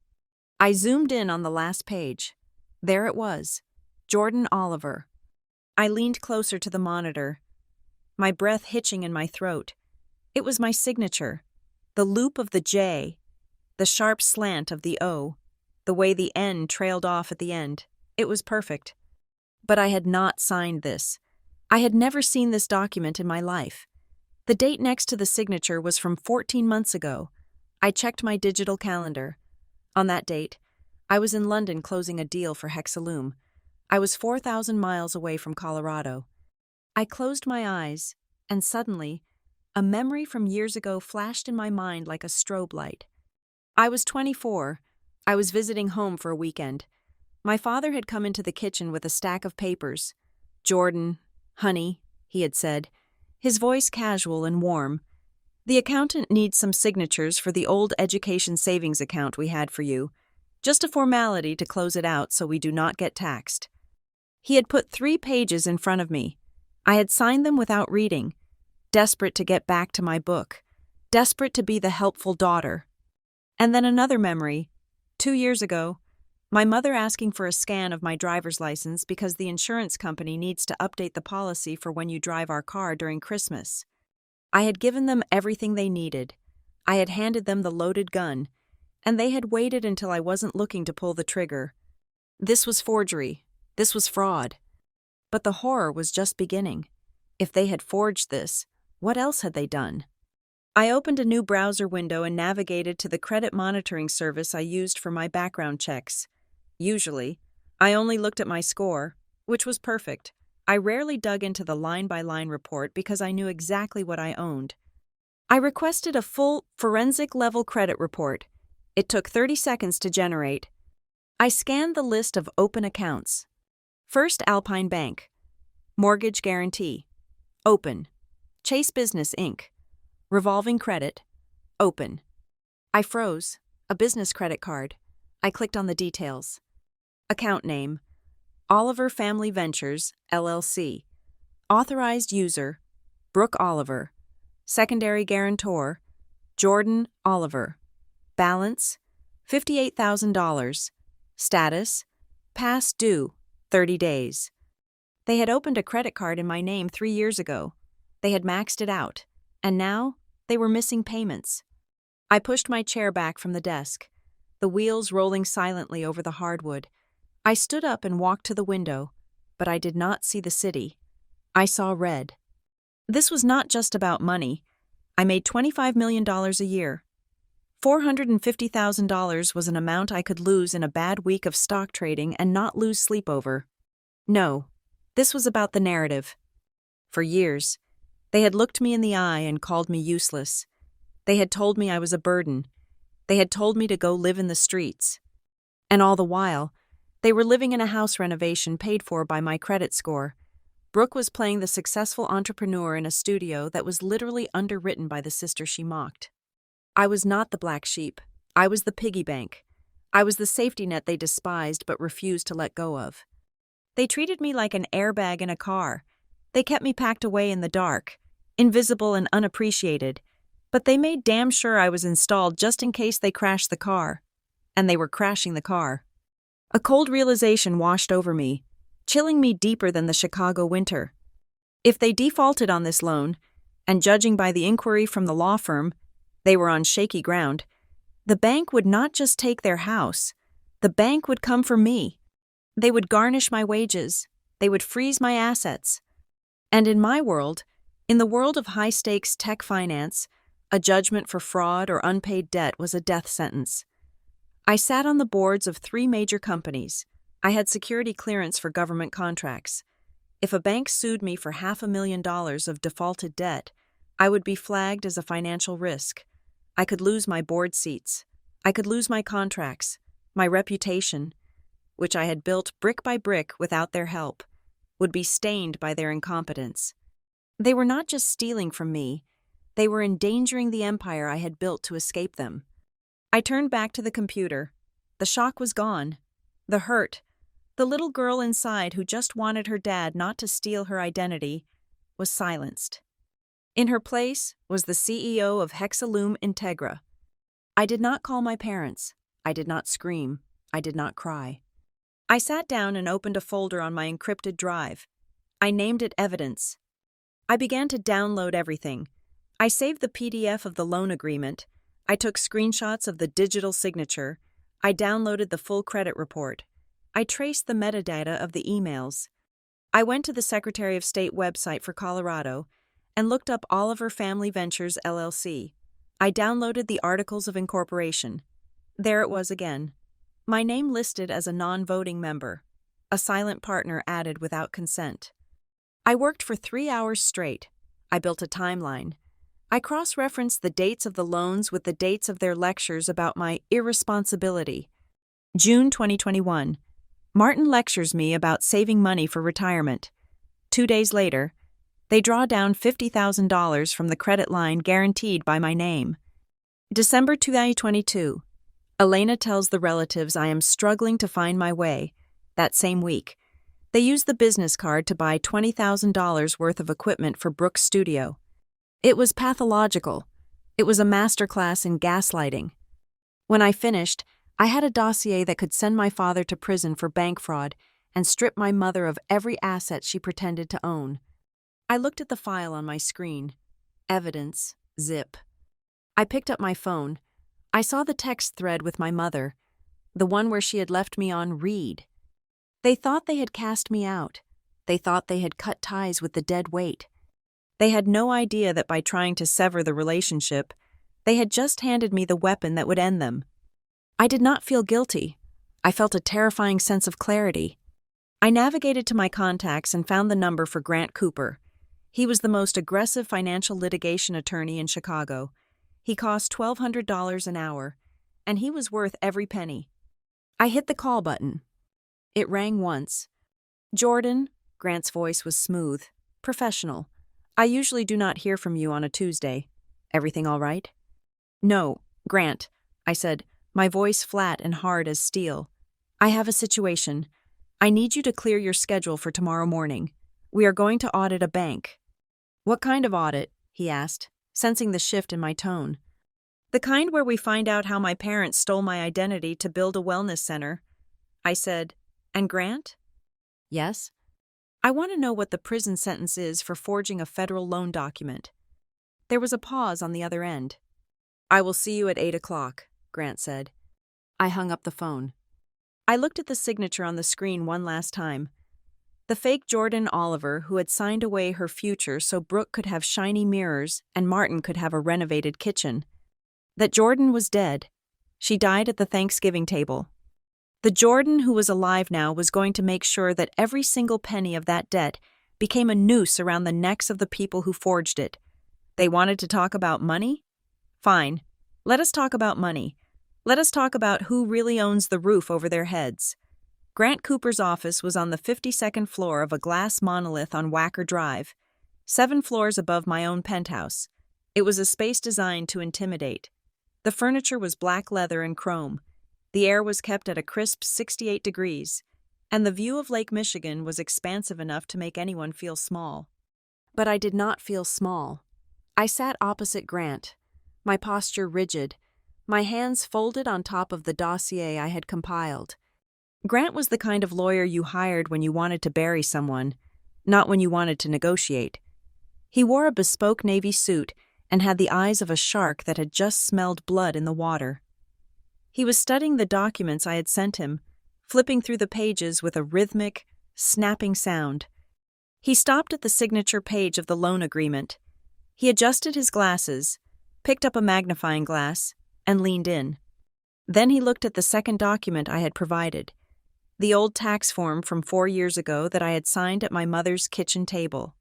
I zoomed in on the last page. There it was, Jordan Oliver. I leaned closer to the monitor, my breath hitching in my throat. It was my signature. The loop of the J, the sharp slant of the O, the way the N trailed off at the end. It was perfect. But I had not signed this. I had never seen this document in my life. The date next to the signature was from 14 months ago. I checked my digital calendar. On that date, I was in London closing a deal for Hexaloom. I was 4,000 miles away from Colorado. I closed my eyes, and suddenly, a memory from years ago flashed in my mind like a strobe light. I was 24. I was visiting home for a weekend. My father had come into the kitchen with a stack of papers. "Jordan, honey," he had said, his voice casual and warm. "The accountant needs some signatures for the old education savings account we had for you. Just a formality to close it out so we do not get taxed." He had put 3 pages in front of me. I had signed them without reading, desperate to get back to my book, desperate to be the helpful daughter. And then another memory. 2 years ago, my mother asking for a scan of my driver's license because the insurance company needs to update the policy for when you drive our car during Christmas. I had given them everything they needed. I had handed them the loaded gun, and they had waited until I wasn't looking to pull the trigger. This was forgery. This was fraud. But the horror was just beginning. If they had forged this, what else had they done? I opened a new browser window and navigated to the credit monitoring service I used for my background checks. Usually, I only looked at my score, which was perfect. I rarely dug into the line-by-line report because I knew exactly what I owned. I requested a full, forensic-level credit report. It took 30 seconds to generate. I scanned the list of open accounts. First Alpine Bank. Mortgage guarantee. Open. Chase Business, Inc. Revolving credit. Open. I froze. A business credit card. I clicked on the details. Account name: Oliver Family Ventures, LLC. Authorized user: Brooke Oliver. Secondary guarantor: Jordan Oliver. Balance: $58,000. Status: past due, 30 days. They had opened a credit card in my name 3 years ago. They had maxed it out, and now they were missing payments. I pushed my chair back from the desk, the wheels rolling silently over the hardwood. I stood up and walked to the window, but I did not see the city. I saw red. This was not just about money. I made $25 million a year. $450,000 was an amount I could lose in a bad week of stock trading and not lose sleep over. No, this was about the narrative. For years, they had looked me in the eye and called me useless. They had told me I was a burden. They had told me to go live in the streets. And all the while, They were living in a house renovation paid for by my credit score. Brooke was playing the successful entrepreneur in a studio that was literally underwritten by the sister she mocked. I was not the black sheep. I was the piggy bank. I was the safety net they despised but refused to let go of. They treated me like an airbag in a car. They kept me packed away in the dark, invisible and unappreciated, but they made damn sure I was installed just in case they crashed the car. And they were crashing the car. A cold realization washed over me, chilling me deeper than the Chicago winter. If they defaulted on this loan, and judging by the inquiry from the law firm, they were on shaky ground, the bank would not just take their house, the bank would come for me. They would garnish my wages, they would freeze my assets. And in my world, in the world of high-stakes tech finance, a judgment for fraud or unpaid debt was a death sentence. I sat on the boards of 3 major companies. I had security clearance for government contracts. If a bank sued me for $500,000 of defaulted debt, I would be flagged as a financial risk. I could lose my board seats. I could lose my contracts, my reputation, which I had built brick by brick without their help, would be stained by their incompetence. They were not just stealing from me, they were endangering the empire I had built to escape them. I turned back to the computer. The shock was gone. The hurt, the little girl inside who just wanted her dad not to steal her identity, was silenced. In her place was the CEO of Hexaloom Integra. I did not call my parents. I did not scream. I did not cry. I sat down and opened a folder on my encrypted drive. I named it Evidence. I began to download everything. I saved the PDF of the loan agreement. I took screenshots of the digital signature. I downloaded the full credit report. I traced the metadata of the emails. I went to the Secretary of State website for Colorado and looked up Oliver Family Ventures, LLC. I downloaded the Articles of Incorporation. There it was again. My name listed as a non-voting member, a silent partner added without consent. I worked for 3 hours straight. I built a timeline. I cross-referenced the dates of the loans with the dates of their lectures about my irresponsibility. June 2021. Martin lectures me about saving money for retirement. 2 days later, they draw down $50,000 from the credit line guaranteed by my name. December 2022. Elena tells the relatives I am struggling to find my way. That same week, they use the business card to buy $20,000 worth of equipment for Brooke's studio. It was pathological. It was a masterclass in gaslighting. When I finished, I had a dossier that could send my father to prison for bank fraud and strip my mother of every asset she pretended to own. I looked at the file on my screen. Evidence, zip. I picked up my phone. I saw the text thread with my mother, the one where she had left me on read. They thought they had cast me out. They thought they had cut ties with the dead weight. They had no idea that by trying to sever the relationship, they had just handed me the weapon that would end them. I did not feel guilty. I felt a terrifying sense of clarity. I navigated to my contacts and found the number for Grant Cooper. He was the most aggressive financial litigation attorney in Chicago. He cost $1,200 an hour, and he was worth every penny. I hit the call button. It rang once. Jordan, Grant's voice was smooth, professional. I usually do not hear from you on a Tuesday. Everything all right? No, Grant, I said, my voice flat and hard as steel. I have a situation. I need you to clear your schedule for tomorrow morning. We are going to audit a bank. What kind of audit? He asked, sensing the shift in my tone. The kind where we find out how my parents stole my identity to build a wellness center. I said, and Grant? Yes? I want to know what the prison sentence is for forging a federal loan document. There was a pause on the other end. I will see you at 8 o'clock, Grant said. I hung up the phone. I looked at the signature on the screen one last time. The fake Jordan Oliver who had signed away her future so Brooke could have shiny mirrors and Martin could have a renovated kitchen. That Jordan was dead. She died at the Thanksgiving table. The Jordan who was alive now was going to make sure that every single penny of that debt became a noose around the necks of the people who forged it. They wanted to talk about money? Fine. Let us talk about money. Let us talk about who really owns the roof over their heads. Grant Cooper's office was on the 52nd floor of a glass monolith on Wacker Drive, 7 floors above my own penthouse. It was a space designed to intimidate. The furniture was black leather and chrome. The air was kept at a crisp 68 degrees, and the view of Lake Michigan was expansive enough to make anyone feel small. But I did not feel small. I sat opposite Grant, my posture rigid, my hands folded on top of the dossier I had compiled. Grant was the kind of lawyer you hired when you wanted to bury someone, not when you wanted to negotiate. He wore a bespoke navy suit and had the eyes of a shark that had just smelled blood in the water. He was studying the documents I had sent him, flipping through the pages with a rhythmic, snapping sound. He stopped at the signature page of the loan agreement. He adjusted his glasses, picked up a magnifying glass, and leaned in. Then he looked at the second document I had provided, the old tax form from 4 years ago that I had signed at my mother's kitchen table.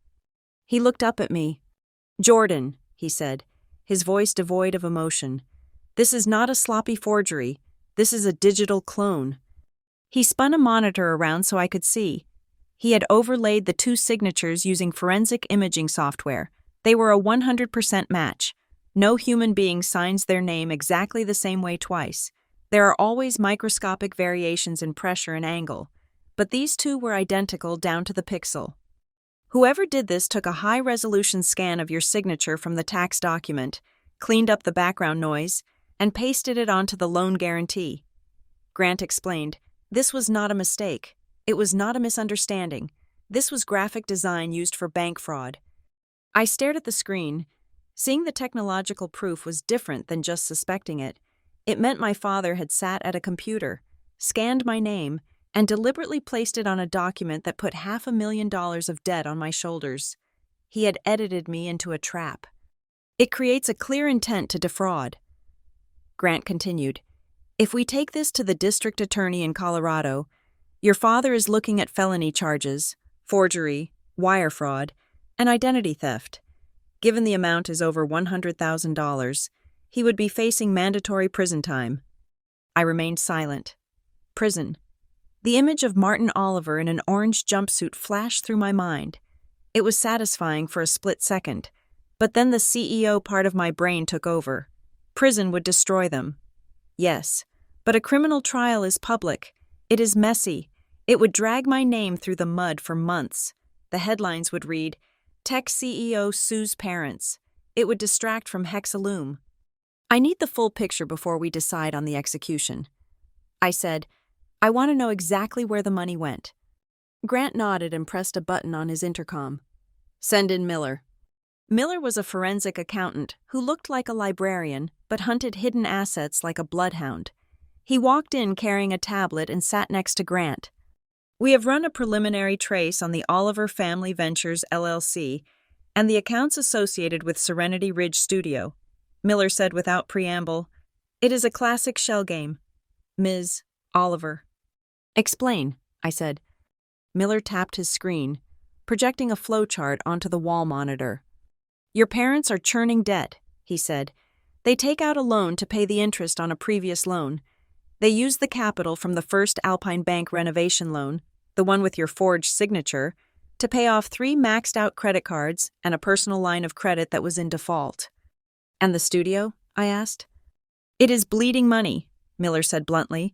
He looked up at me. "Jordan," he said, his voice devoid of emotion, "this is not a sloppy forgery. This is a digital clone." He spun a monitor around so I could see. He had overlaid the 2 signatures using forensic imaging software. They were a 100% match. No human being signs their name exactly the same way twice. There are always microscopic variations in pressure and angle, but these 2 were identical down to the pixel. Whoever did this took a high-resolution scan of your signature from the tax document, cleaned up the background noise, and pasted it onto the loan guarantee. Grant explained, "This was not a mistake. It was not a misunderstanding. This was graphic design used for bank fraud." I stared at the screen. Seeing the technological proof was different than just suspecting it. It meant my father had sat at a computer, scanned my name, and deliberately placed it on a document that put $500,000 of debt on my shoulders. He had edited me into a trap. It creates a clear intent to defraud. Grant continued, "If we take this to the district attorney in Colorado, your father is looking at felony charges, forgery, wire fraud, and identity theft. Given the amount is over $100,000, he would be facing mandatory prison time." I remained silent. Prison. The image of Martin Oliver in an orange jumpsuit flashed through my mind. It was satisfying for a split second, but then the CEO part of my brain took over. Prison would destroy them. Yes, but a criminal trial is public. It is messy. It would drag my name through the mud for months. The headlines would read, "Tech CEO sues parents." It would distract from Hexaloom. "I need the full picture before we decide on the execution." I said, "I want to know exactly where the money went." Grant nodded and pressed a button on his intercom. "Send in Miller." Miller was a forensic accountant who looked like a librarian but hunted hidden assets like a bloodhound. He walked in carrying a tablet and sat next to Grant. "We have run a preliminary trace on the Oliver Family Ventures LLC and the accounts associated with Serenity Ridge Studio," Miller said without preamble. "It is a classic shell game. Ms. Oliver." "Explain," I said. Miller tapped his screen, projecting a flowchart onto the wall monitor. "Your parents are churning debt," he said. "They take out a loan to pay the interest on a previous loan. They use the capital from the first Alpine Bank renovation loan, the one with your forged signature, to pay off 3 maxed-out credit cards and a personal line of credit that was in default." "And the studio?" I asked. "It is bleeding money," Miller said bluntly.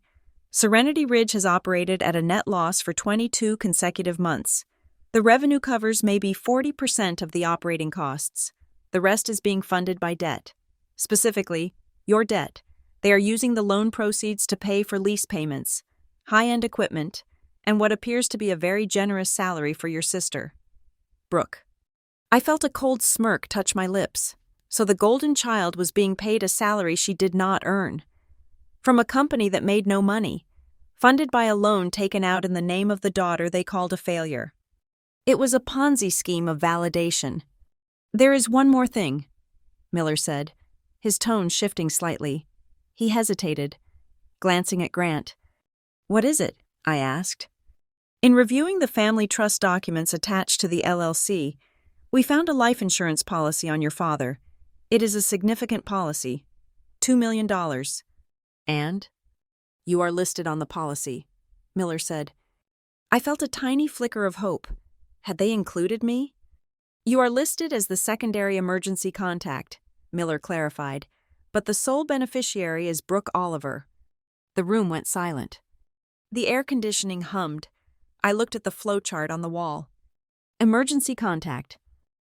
"Serenity Ridge has operated at a net loss for 22 consecutive months. The revenue covers maybe 40% of the operating costs. The rest is being funded by debt. Specifically, your debt. They are using the loan proceeds to pay for lease payments, high-end equipment, and what appears to be a very generous salary for your sister, Brooke." I felt a cold smirk touch my lips. So the golden child was being paid a salary she did not earn. From a company that made no money, funded by a loan taken out in the name of the daughter they called a failure. It was a Ponzi scheme of validation. "There is one more thing," Miller said, his tone shifting slightly. He hesitated, glancing at Grant. "What is it?" I asked. "In reviewing the family trust documents attached to the LLC, we found a life insurance policy on your father. It is a significant policy. $2 million. And? You are listed on the policy. Miller said. I felt a tiny flicker of hope. Had they included me? You are listed as the secondary emergency contact, Miller clarified, but the sole beneficiary is Brooke Oliver. The room went silent. The air conditioning hummed. I looked at the flowchart on the wall. Emergency contact.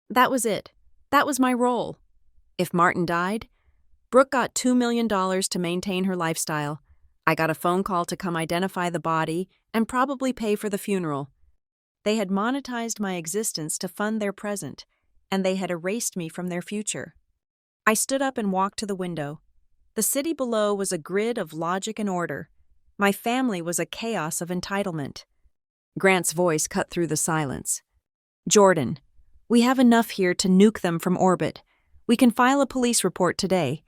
That was it. That was my role. If Martin died, Brooke got $2 million to maintain her lifestyle. I got a phone call to come identify the body and probably pay for the funeral. They had monetized my existence to fund their present, and they had erased me from their future. I stood up and walked to the window. The city below was a grid of logic and order. My family was a chaos of entitlement. Grant's voice cut through the silence. Jordan, we have enough here to nuke them from orbit. We can file a police report today.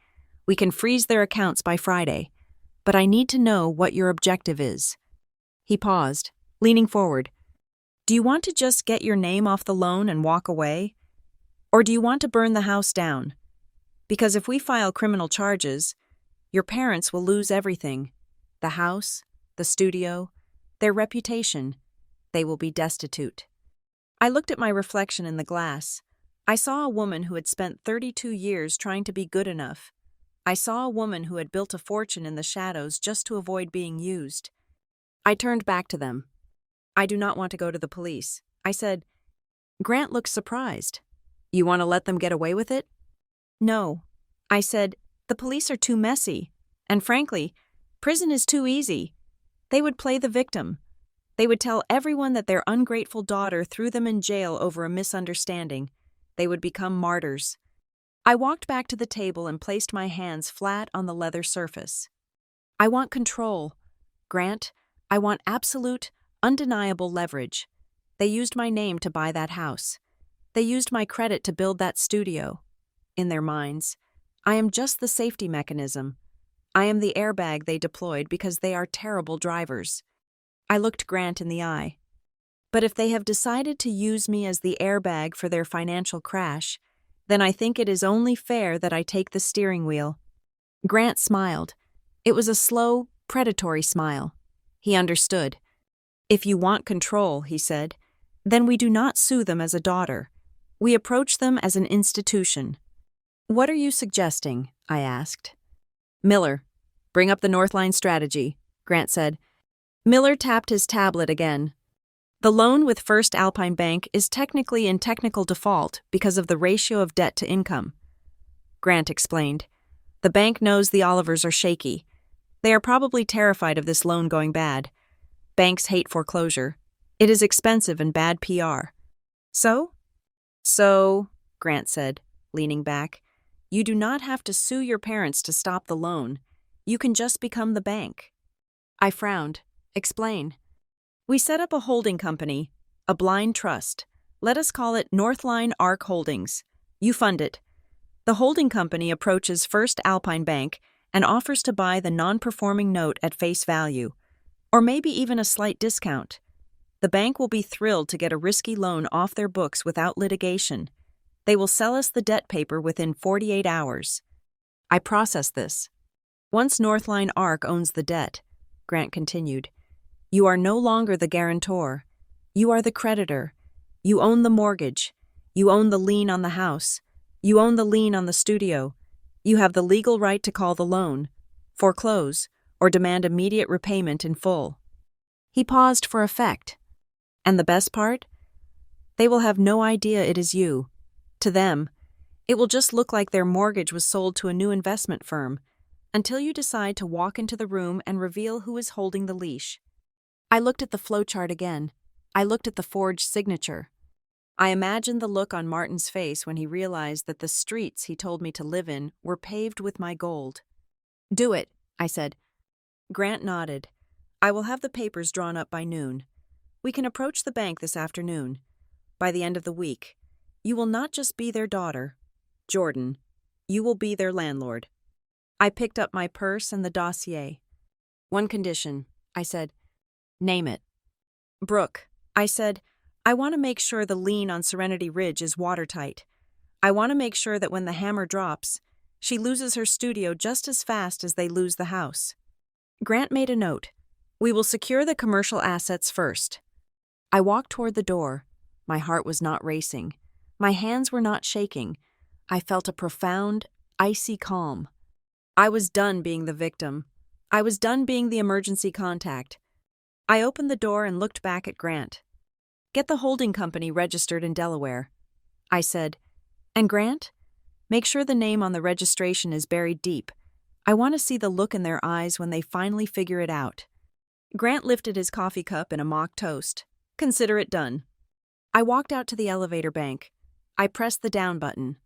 We can freeze their accounts by Friday. But I need to know what your objective is. He paused, leaning forward. Do you want to just get your name off the loan and walk away? Or do you want to burn the house down? Because if we file criminal charges, your parents will lose everything. The house, the studio, their reputation. They will be destitute. I looked at my reflection in the glass. I saw a woman who had spent 32 years trying to be good enough. I saw a woman who had built a fortune in the shadows just to avoid being used. I turned back to them. I do not want to go to the police. I said. Grant looked surprised. You want to let them get away with it? No. I said, the police are too messy. And frankly, prison is too easy. They would play the victim. They would tell everyone that their ungrateful daughter threw them in jail over a misunderstanding. They would become martyrs. I walked back to the table and placed my hands flat on the leather surface. I want control. Grant, I want absolute, undeniable leverage. They used my name to buy that house. They used my credit to build that studio. In their minds, I am just the safety mechanism. I am the airbag they deployed because they are terrible drivers. I looked Grant in the eye. But if they have decided to use me as the airbag for their financial crash, then I think it is only fair that I take the steering wheel. Grant smiled. It was a slow, predatory smile. He understood. If you want control, he said, then we do not sue them as a daughter. We approach them as an institution. What are you suggesting? I asked. Miller, bring up the Northline strategy, Grant said. Miller tapped his tablet again. The loan with First Alpine Bank is technically in technical default because of the ratio of debt to income. Grant explained. The bank knows the Olivers are shaky. They are probably terrified of this loan going bad. Banks hate foreclosure. It is expensive and bad PR. So, Grant said, leaning back, you do not have to sue your parents to stop the loan. You can just become the bank. I frowned. Explain. We set up a holding company, a blind trust. Let us call it Northline Arc Holdings. You fund it. The holding company approaches First Alpine Bank and offers to buy the non-performing note at face value, or maybe even a slight discount. The bank will be thrilled to get a risky loan off their books without litigation. They will sell us the debt paper within 48 hours. I process this. Once Northline Arc owns the debt, Grant continued, you are no longer the guarantor. You are the creditor. You own the mortgage. You own the lien on the house. You own the lien on the studio. You have the legal right to call the loan, foreclose, or demand immediate repayment in full. He paused for effect. And the best part? They will have no idea it is you. To them, it will just look like their mortgage was sold to a new investment firm, until you decide to walk into the room and reveal who is holding the leash. I looked at the flowchart again. I looked at the forged signature. I imagined the look on Martin's face when he realized that the streets he told me to live in were paved with my gold. Do it, I said. Grant nodded. I will have the papers drawn up by noon. We can approach the bank this afternoon. By the end of the week, you will not just be their daughter, Jordan. You will be their landlord. I picked up my purse and the dossier. One condition, I said. Name it. Brooke, I said, I want to make sure the lien on Serenity Ridge is watertight. I want to make sure that when the hammer drops, she loses her studio just as fast as they lose the house. Grant made a note. We will secure the commercial assets first. I walked toward the door. My heart was not racing. My hands were not shaking. I felt a profound, icy calm. I was done being the victim. I was done being the emergency contact. I opened the door and looked back at Grant. "Get the holding company registered in Delaware," I said. "And Grant? Make sure the name on the registration is buried deep. I want to see the look in their eyes when they finally figure it out." Grant lifted his coffee cup in a mock toast. "Consider it done." I walked out to the elevator bank. I pressed the down button.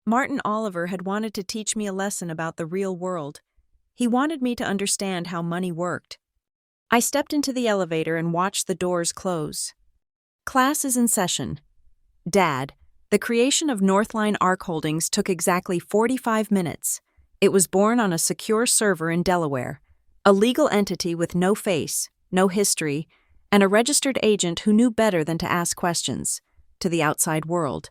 Martin Oliver had wanted to teach me a lesson about the real world. He wanted me to understand how money worked. I stepped into the elevator and watched the doors close. Class is in session. Dad, the creation of Northline Arc Holdings took exactly 45 minutes. It was born on a secure server in Delaware, a legal entity with no face, no history, and a registered agent who knew better than to ask questions. To the outside world,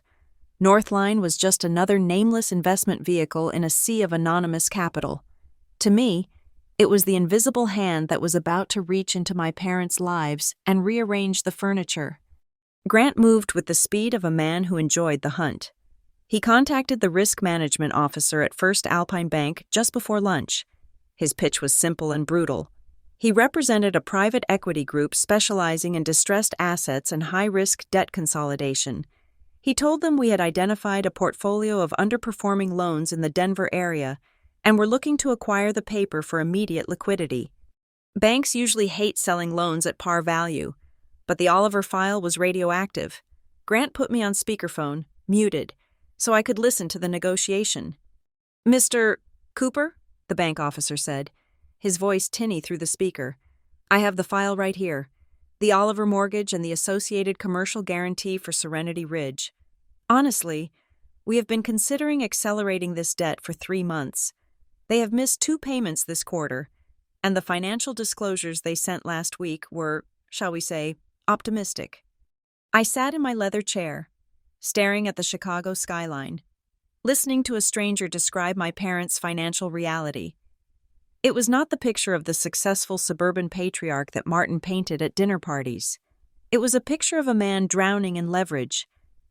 Northline was just another nameless investment vehicle in a sea of anonymous capital. To me, it was the invisible hand that was about to reach into my parents' lives and rearrange the furniture. Grant moved with the speed of a man who enjoyed the hunt. He contacted the risk management officer at First Alpine Bank just before lunch. His pitch was simple and brutal. He represented a private equity group specializing in distressed assets and high-risk debt consolidation. He told them we had identified a portfolio of underperforming loans in the Denver area and were looking to acquire the paper for immediate liquidity. Banks usually hate selling loans at par value, but the Oliver file was radioactive. Grant put me on speakerphone, muted, so I could listen to the negotiation. "Mr. Cooper?" the bank officer said, his voice tinny through the speaker. "I have the file right here. The Oliver mortgage and the associated commercial guarantee for Serenity Ridge. Honestly, we have been considering accelerating this debt for 3 months. They have missed 2 payments this quarter, and the financial disclosures they sent last week were, shall we say, optimistic." I sat in my leather chair, staring at the Chicago skyline, listening to a stranger describe my parents' financial reality. It was not the picture of the successful suburban patriarch that Martin painted at dinner parties. It was a picture of a man drowning in leverage,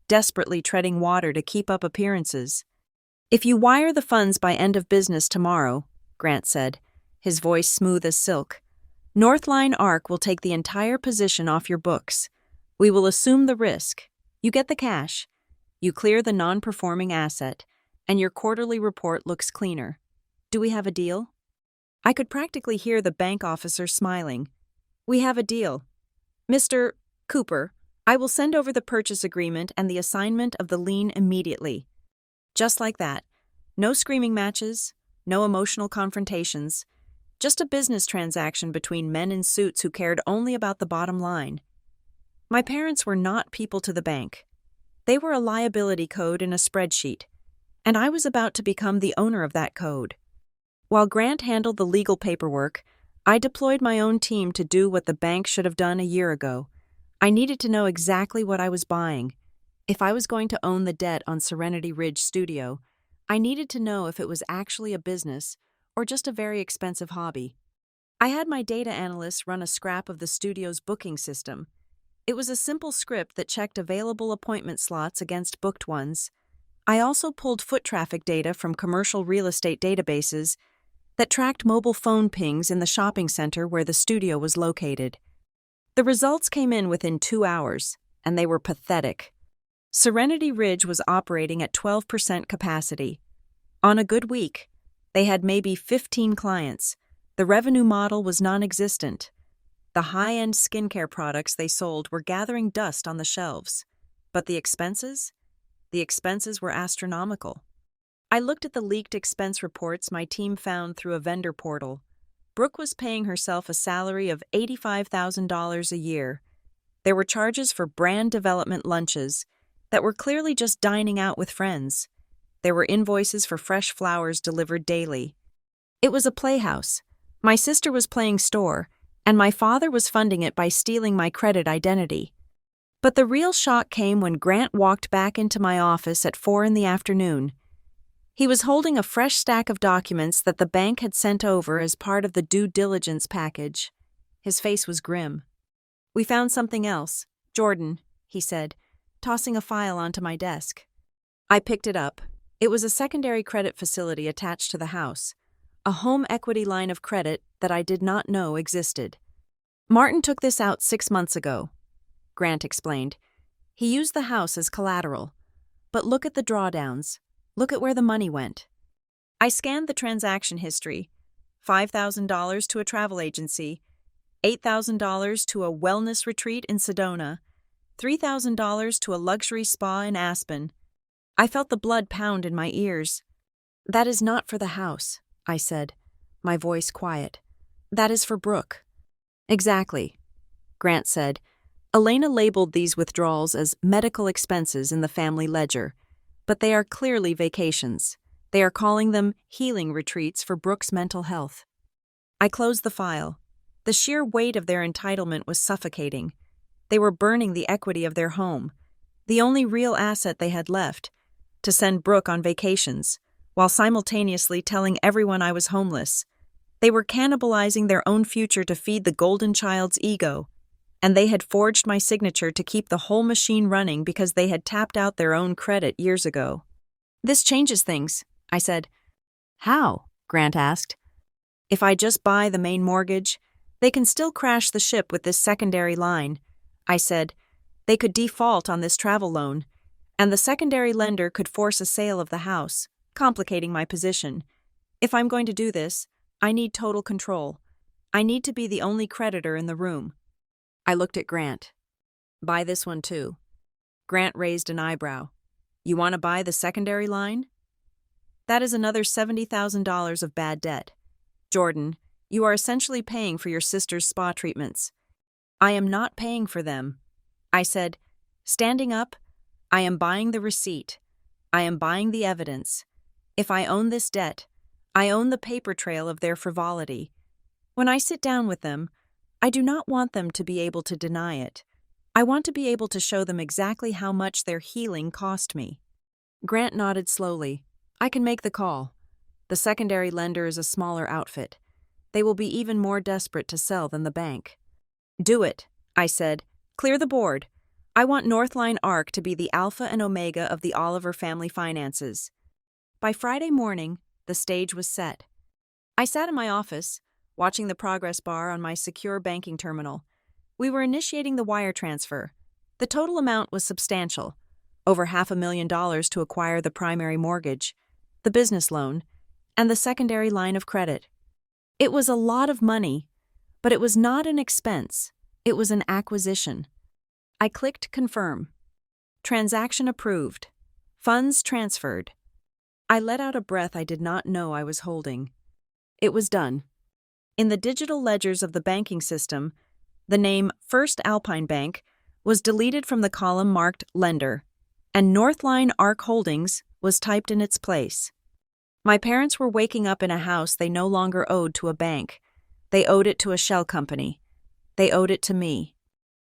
desperately treading water to keep up appearances. "If you wire the funds by end of business tomorrow," Grant said, his voice smooth as silk, "Northline Arc will take the entire position off your books. We will assume the risk. You get the cash. You clear the non-performing asset, and your quarterly report looks cleaner. Do we have a deal?" I could practically hear the bank officer smiling. "We have a deal. Mr. Cooper, I will send over the purchase agreement and the assignment of the lien immediately." Just like that. No screaming matches, no emotional confrontations, just a business transaction between men in suits who cared only about the bottom line. My parents were not people to the bank. They were a liability code in a spreadsheet, and I was about to become the owner of that code. While Grant handled the legal paperwork, I deployed my own team to do what the bank should have done a year ago. I needed to know exactly what I was buying. If I was going to own the debt on Serenity Ridge Studio, I needed to know if it was actually a business or just a very expensive hobby. I had my data analysts run a scrap of the studio's booking system. It was a simple script that checked available appointment slots against booked ones. I also pulled foot traffic data from commercial real estate databases that tracked mobile phone pings in the shopping center where the studio was located. The results came in within 2 hours, and they were pathetic. Serenity Ridge was operating at 12% capacity. On a good week, they had maybe 15 clients. The revenue model was non-existent. The high-end skincare products they sold were gathering dust on the shelves. But the expenses? The expenses were astronomical. I looked at the leaked expense reports my team found through a vendor portal. Brooke was paying herself a salary of $85,000 a year. There were charges for brand development lunches that were clearly just dining out with friends. There were invoices for fresh flowers delivered daily. It was a playhouse. My sister was playing store, and my father was funding it by stealing my credit identity. But the real shock came when Grant walked back into my office at 4 p.m. He was holding a fresh stack of documents that the bank had sent over as part of the due diligence package. His face was grim. "We found something else, Jordan," he said, tossing a file onto my desk. I picked it up. It was a secondary credit facility attached to the house, a home equity line of credit that I did not know existed. "Martin took this out 6 months ago," Grant explained. "He used the house as collateral. But look at the drawdowns. Look at where the money went." I scanned the transaction history. $5,000 to a travel agency, $8,000 to a wellness retreat in Sedona, $3,000 to a luxury spa in Aspen. I felt the blood pound in my ears. "That is not for the house," I said, my voice quiet. "That is for Brooke." "Exactly," Grant said. Elena labeled these withdrawals as medical expenses in the family ledger, but they are clearly vacations. They are calling them healing retreats for Brooke's mental health. I closed the file. The sheer weight of their entitlement was suffocating. They were burning the equity of their home, the only real asset they had left, to send Brooke on vacations, while simultaneously telling everyone I was homeless. They were cannibalizing their own future to feed the golden child's ego, and they had forged my signature to keep the whole machine running because they had tapped out their own credit years ago. "This changes things," I said. "How?" Grant asked. "If I just buy the main mortgage, they can still crash the ship with this secondary line," I said. "They could default on this travel loan, and the secondary lender could force a sale of the house, complicating my position. If I'm going to do this, I need total control. I need to be the only creditor in the room." I looked at Grant. "Buy this one too." Grant raised an eyebrow. "You want to buy the secondary line?" "That is another $70,000 of bad debt. Jordan, you are essentially paying for your sister's spa treatments." "I am not paying for them," I said, standing up. "I am buying the receipt. I am buying the evidence. If I own this debt, I own the paper trail of their frivolity. When I sit down with them, I do not want them to be able to deny it. I want to be able to show them exactly how much their healing cost me." Grant nodded slowly. "I can make the call. The secondary lender is a smaller outfit. They will be even more desperate to sell than the bank." "Do it," I said. "Clear the board. I want Northline Arc to be the alpha and omega of the Oliver family finances." By Friday morning, the stage was set. I sat in my office, watching the progress bar on my secure banking terminal. We were initiating the wire transfer. The total amount was substantial, over $500,000 to acquire the primary mortgage, the business loan, and the secondary line of credit. It was a lot of money, but it was not an expense. It was an acquisition. I clicked confirm. Transaction approved. Funds transferred. I let out a breath I did not know I was holding. It was done. In the digital ledgers of the banking system, the name First Alpine Bank was deleted from the column marked Lender, and Northline Arc Holdings was typed in its place. My parents were waking up in a house they no longer owed to a bank. They owed it to a shell company. They owed it to me.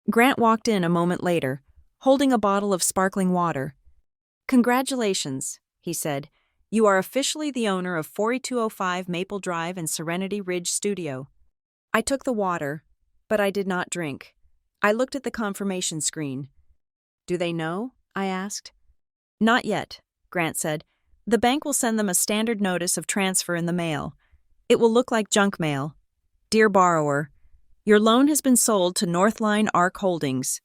Grant walked in a moment later, holding a bottle of sparkling water. "Congratulations," he said. "You are officially the owner of 4205 Maple Drive and Serenity Ridge Studio." I took the water, but I did not drink. I looked at the confirmation screen. "Do they know?" I asked. "Not yet," Grant said. "The bank will send them a standard notice of transfer in the mail. It will look like junk mail. Dear borrower, your loan has been sold to Northline Arc Holdings.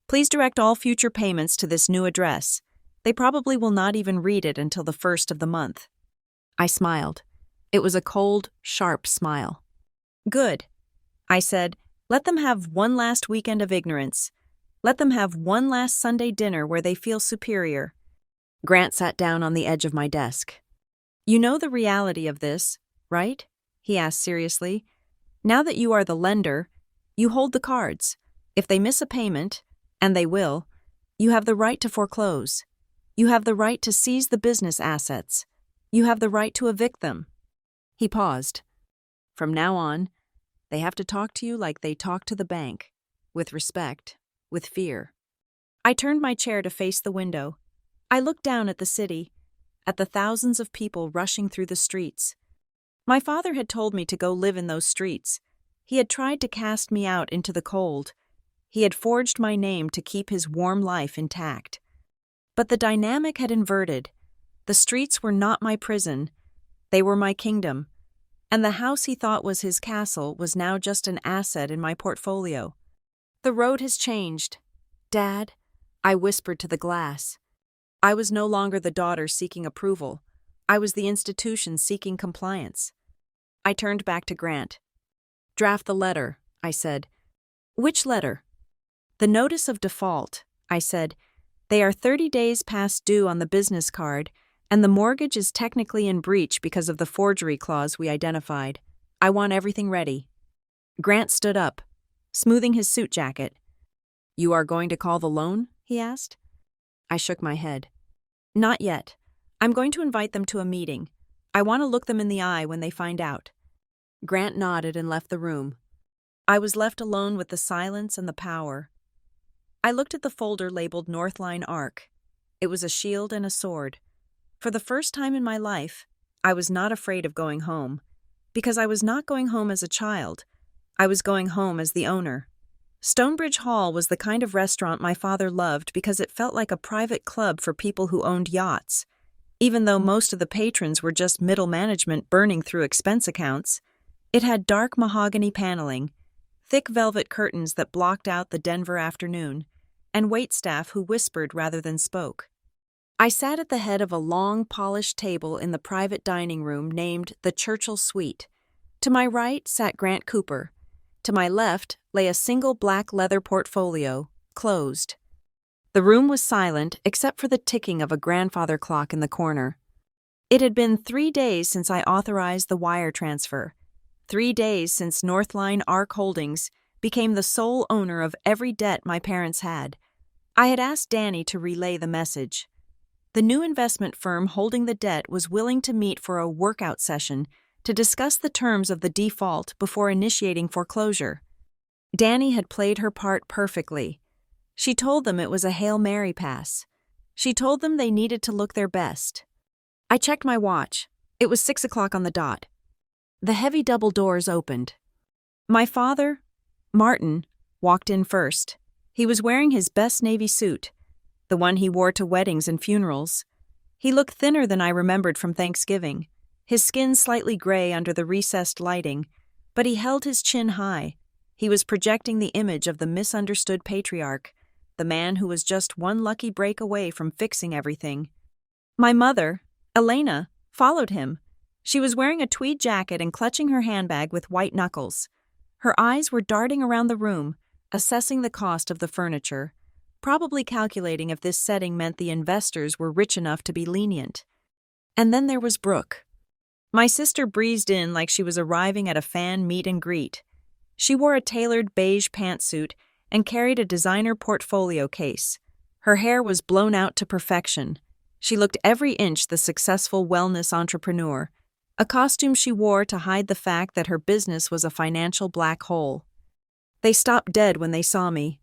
Please direct all future payments to this new address. They probably will not even read it until the 1st of the month." I smiled. It was a cold, sharp smile. "Good," I said. "Let them have one last weekend of ignorance. Let them have one last Sunday dinner where they feel superior." Grant sat down on the edge of my desk. "You know the reality of this, right?" he asked seriously. "Now that you are the lender, you hold the cards. If they miss a payment, and they will, you have the right to foreclose. You have the right to seize the business assets. You have the right to evict them." He paused. "From now on, they have to talk to you like they talk to the bank, with respect, with fear." I turned my chair to face the window. I looked down at the city, at the thousands of people rushing through the streets. My father had told me to go live in those streets, He had tried to cast me out into the cold. He had forged my name to keep his warm life intact. But the dynamic had inverted. The streets were not my prison. They were my kingdom. And the house he thought was his castle was now just an asset in my portfolio. The road has changed. Dad, I whispered to the glass. I was no longer the daughter seeking approval. I was the institution seeking compliance. I turned back to Grant. Draft the letter, I said. Which letter? The notice of default, I said. They are 30 days past due on the business card, and the mortgage is technically in breach because of the forgery clause we identified. I want everything ready. Grant stood up, smoothing his suit jacket. You are going to call the loan? He asked. I shook my head. Not yet. I'm going to invite them to a meeting. I want to look them in the eye when they find out. Grant nodded and left the room. I was left alone with the silence and the power. I looked at the folder labeled Northline Arc. It was a shield and a sword. For the first time in my life, I was not afraid of going home. Because I was not going home as a child. I was going home as the owner. Stonebridge Hall was the kind of restaurant my father loved because it felt like a private club for people who owned yachts. Even though most of the patrons were just middle management burning through expense accounts, it had dark mahogany paneling, thick velvet curtains that blocked out the Denver afternoon, and waitstaff who whispered rather than spoke. I sat at the head of a long, polished table in the private dining room named the Churchill Suite. To my right sat Grant Cooper. To my left lay a single black leather portfolio, closed. The room was silent except for the ticking of a grandfather clock in the corner. It had been 3 days since I authorized the wire transfer. 3 days since Northline Arc Holdings became the sole owner of every debt my parents had. I had asked Danny to relay the message. The new investment firm holding the debt was willing to meet for a workout session to discuss the terms of the default before initiating foreclosure. Danny had played her part perfectly. She told them it was a Hail Mary pass. She told them they needed to look their best. I checked my watch. It was 6 o'clock on the dot. The heavy double doors opened. My father, Martin, walked in first. He was wearing his best navy suit, the one he wore to weddings and funerals. He looked thinner than I remembered from Thanksgiving, his skin slightly gray under the recessed lighting, but he held his chin high. He was projecting the image of the misunderstood patriarch, the man who was just one lucky break away from fixing everything. My mother, Elena, followed him. She was wearing a tweed jacket and clutching her handbag with white knuckles. Her eyes were darting around the room, assessing the cost of the furniture, probably calculating if this setting meant the investors were rich enough to be lenient. And then there was Brooke. My sister breezed in like she was arriving at a fan meet and greet. She wore a tailored beige pantsuit and carried a designer portfolio case. Her hair was blown out to perfection. She looked every inch the successful wellness entrepreneur, a costume she wore to hide the fact that her business was a financial black hole. They stopped dead when they saw me.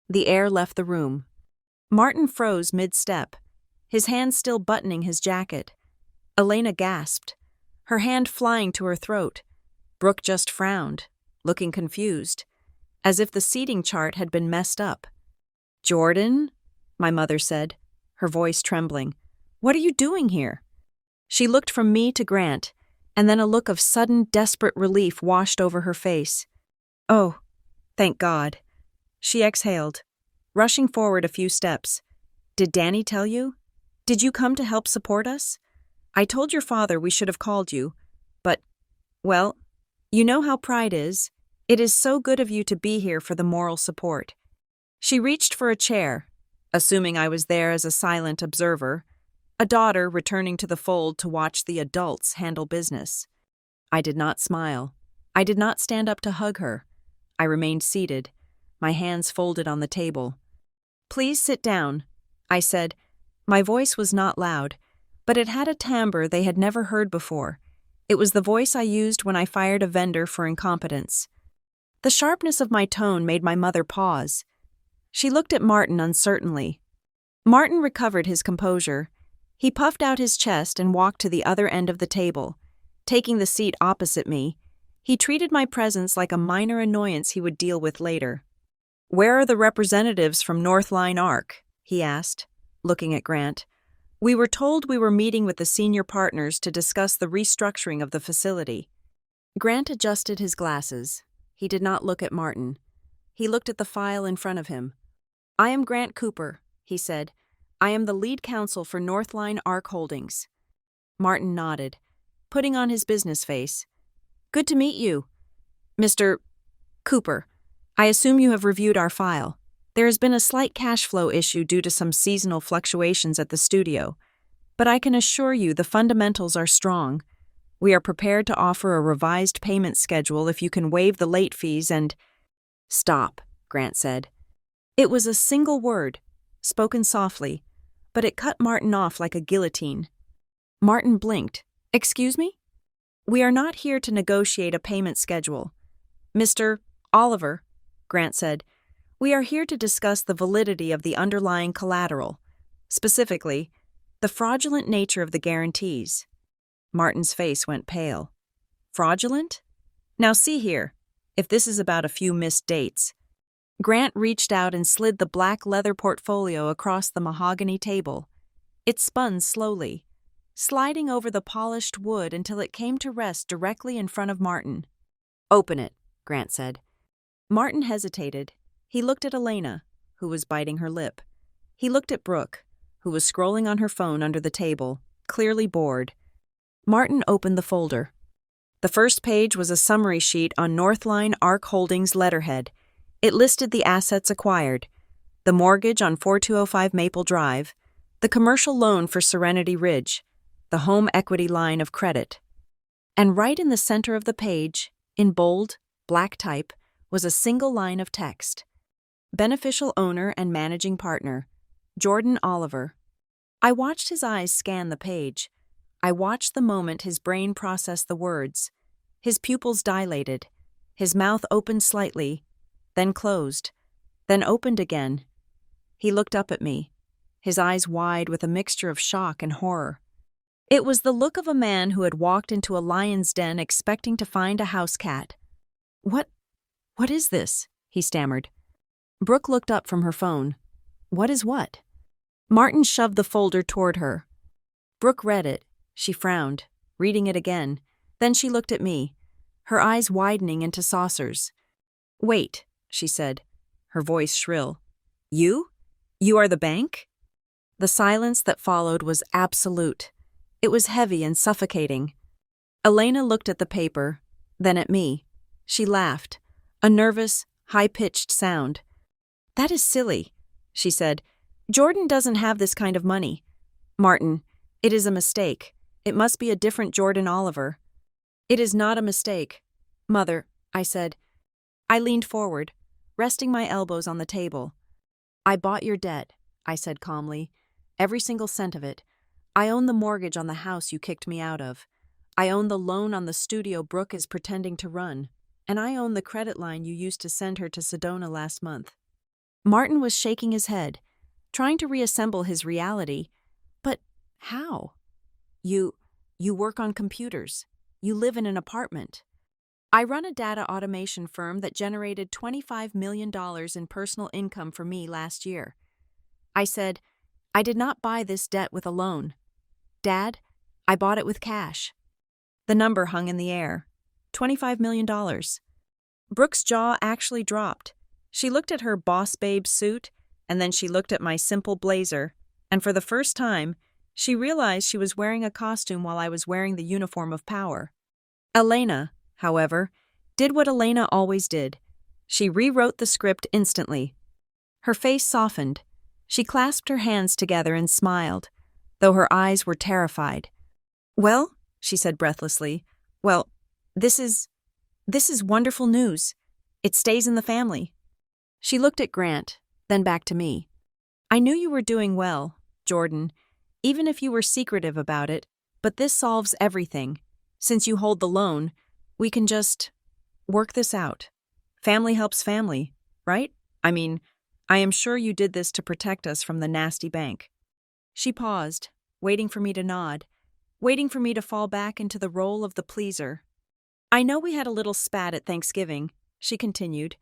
The air left the room. Martin froze mid-step, his hand still buttoning his jacket. Elena gasped, her hand flying to her throat. Brooke just frowned, looking confused, as if the seating chart had been messed up. "Jordan," my mother said, her voice trembling, "what are you doing here?" She looked from me to Grant, and then a look of sudden, desperate relief washed over her face. "Oh, thank God." She exhaled, rushing forward a few steps. "Did Danny tell you? Did you come to help support us? I told your father we should have called you, but, well, you know how pride is. It is so good of you to be here for the moral support." She reached for a chair, assuming I was there as a silent observer, a daughter returning to the fold to watch the adults handle business. I did not smile. I did not stand up to hug her. I remained seated, my hands folded on the table. "Please sit down," I said. My voice was not loud, but it had a timbre they had never heard before. It was the voice I used when I fired a vendor for incompetence. The sharpness of my tone made my mother pause. She looked at Martin uncertainly. Martin recovered his composure. He puffed out his chest and walked to the other end of the table. Taking the seat opposite me, He treated my presence like a minor annoyance he would deal with later. "Where are the representatives from Northline Arc?" he asked, looking at Grant. "We were told we were meeting with the senior partners to discuss the restructuring of the facility." Grant adjusted his glasses. He did not look at Martin. He looked at the file in front of him. "I am Grant Cooper," he said. "I am the lead counsel for Northline Arc Holdings." Martin nodded, putting on his business face. "Good to meet you, Mr. Cooper. I assume you have reviewed our file. There has been a slight cash flow issue due to some seasonal fluctuations at the studio, but I can assure you the fundamentals are strong. We are prepared to offer a revised payment schedule if you can waive the late fees and—" "Stop," Grant said. It was a single word, spoken softly, but it cut Martin off like a guillotine. Martin blinked. "Excuse me?" "We are not here to negotiate a payment schedule. Mr. Oliver," Grant said, "we are here to discuss the validity of the underlying collateral, specifically, the fraudulent nature of the guarantees." Martin's face went pale. "Fraudulent? Now see here, if this is about a few missed dates." Grant reached out and slid the black leather portfolio across the mahogany table. It spun slowly, sliding over the polished wood until it came to rest directly in front of Martin. "Open it," Grant said. Martin hesitated. He looked at Elena, who was biting her lip. He looked at Brooke, who was scrolling on her phone under the table, clearly bored. Martin opened the folder. The first page was a summary sheet on Northline Arc Holdings letterhead. It listed the assets acquired: the mortgage on 4205 Maple Drive, the commercial loan for Serenity Ridge, the home equity line of credit. And right in the center of the page, in bold, black type, was a single line of text: beneficial owner and managing partner, Jordan Oliver. I watched his eyes scan the page. I watched the moment his brain processed the words. His pupils dilated. His mouth opened slightly, then closed, then opened again. He looked up at me, his eyes wide with a mixture of shock and horror. It was the look of a man who had walked into a lion's den expecting to find a house cat. What is this?" he stammered. Brooke looked up from her phone. "What is what?" Martin shoved the folder toward her. Brooke read it. She frowned, reading it again. Then she looked at me, her eyes widening into saucers. "Wait," she said, her voice shrill. "You? You are the bank?" The silence that followed was absolute. It was heavy and suffocating. Elena looked at the paper, then at me. She laughed, a nervous, high-pitched sound. "That is silly," she said. "Jordan doesn't have this kind of money. Martin, it is a mistake. It must be a different Jordan Oliver." "It is not a mistake, Mother," I said. I leaned forward, resting my elbows on the table. "I bought your debt," I said calmly. "Every single cent of it. I own the mortgage on the house you kicked me out of. I own the loan on the studio Brooke is pretending to run. And I own the credit line you used to send her to Sedona last month." Martin was shaking his head, trying to reassemble his reality. "But how? You work on computers. You live in an apartment." "I run a data automation firm that generated $25 million in personal income for me last year." I said, "I did not buy this debt with a loan. Dad, I bought it with cash." The number hung in the air. $25 million. Brooke's jaw actually dropped. She looked at her boss babe suit, and then she looked at my simple blazer, and for the first time, she realized she was wearing a costume while I was wearing the uniform of power. Elena, however, did what Elena always did. She rewrote the script instantly. Her face softened. She clasped her hands together and smiled, though her eyes were terrified. "Well," she said breathlessly, "well, this is wonderful news. It stays in the family." She looked at Grant, then back to me. "I knew you were doing well, Jordan, even if you were secretive about it, but this solves everything. Since you hold the loan, we can just work this out. Family helps family, right? I mean, I am sure you did this to protect us from the nasty bank." She paused, waiting for me to nod, waiting for me to fall back into the role of the pleaser. I know we had a little spat at Thanksgiving, she continued,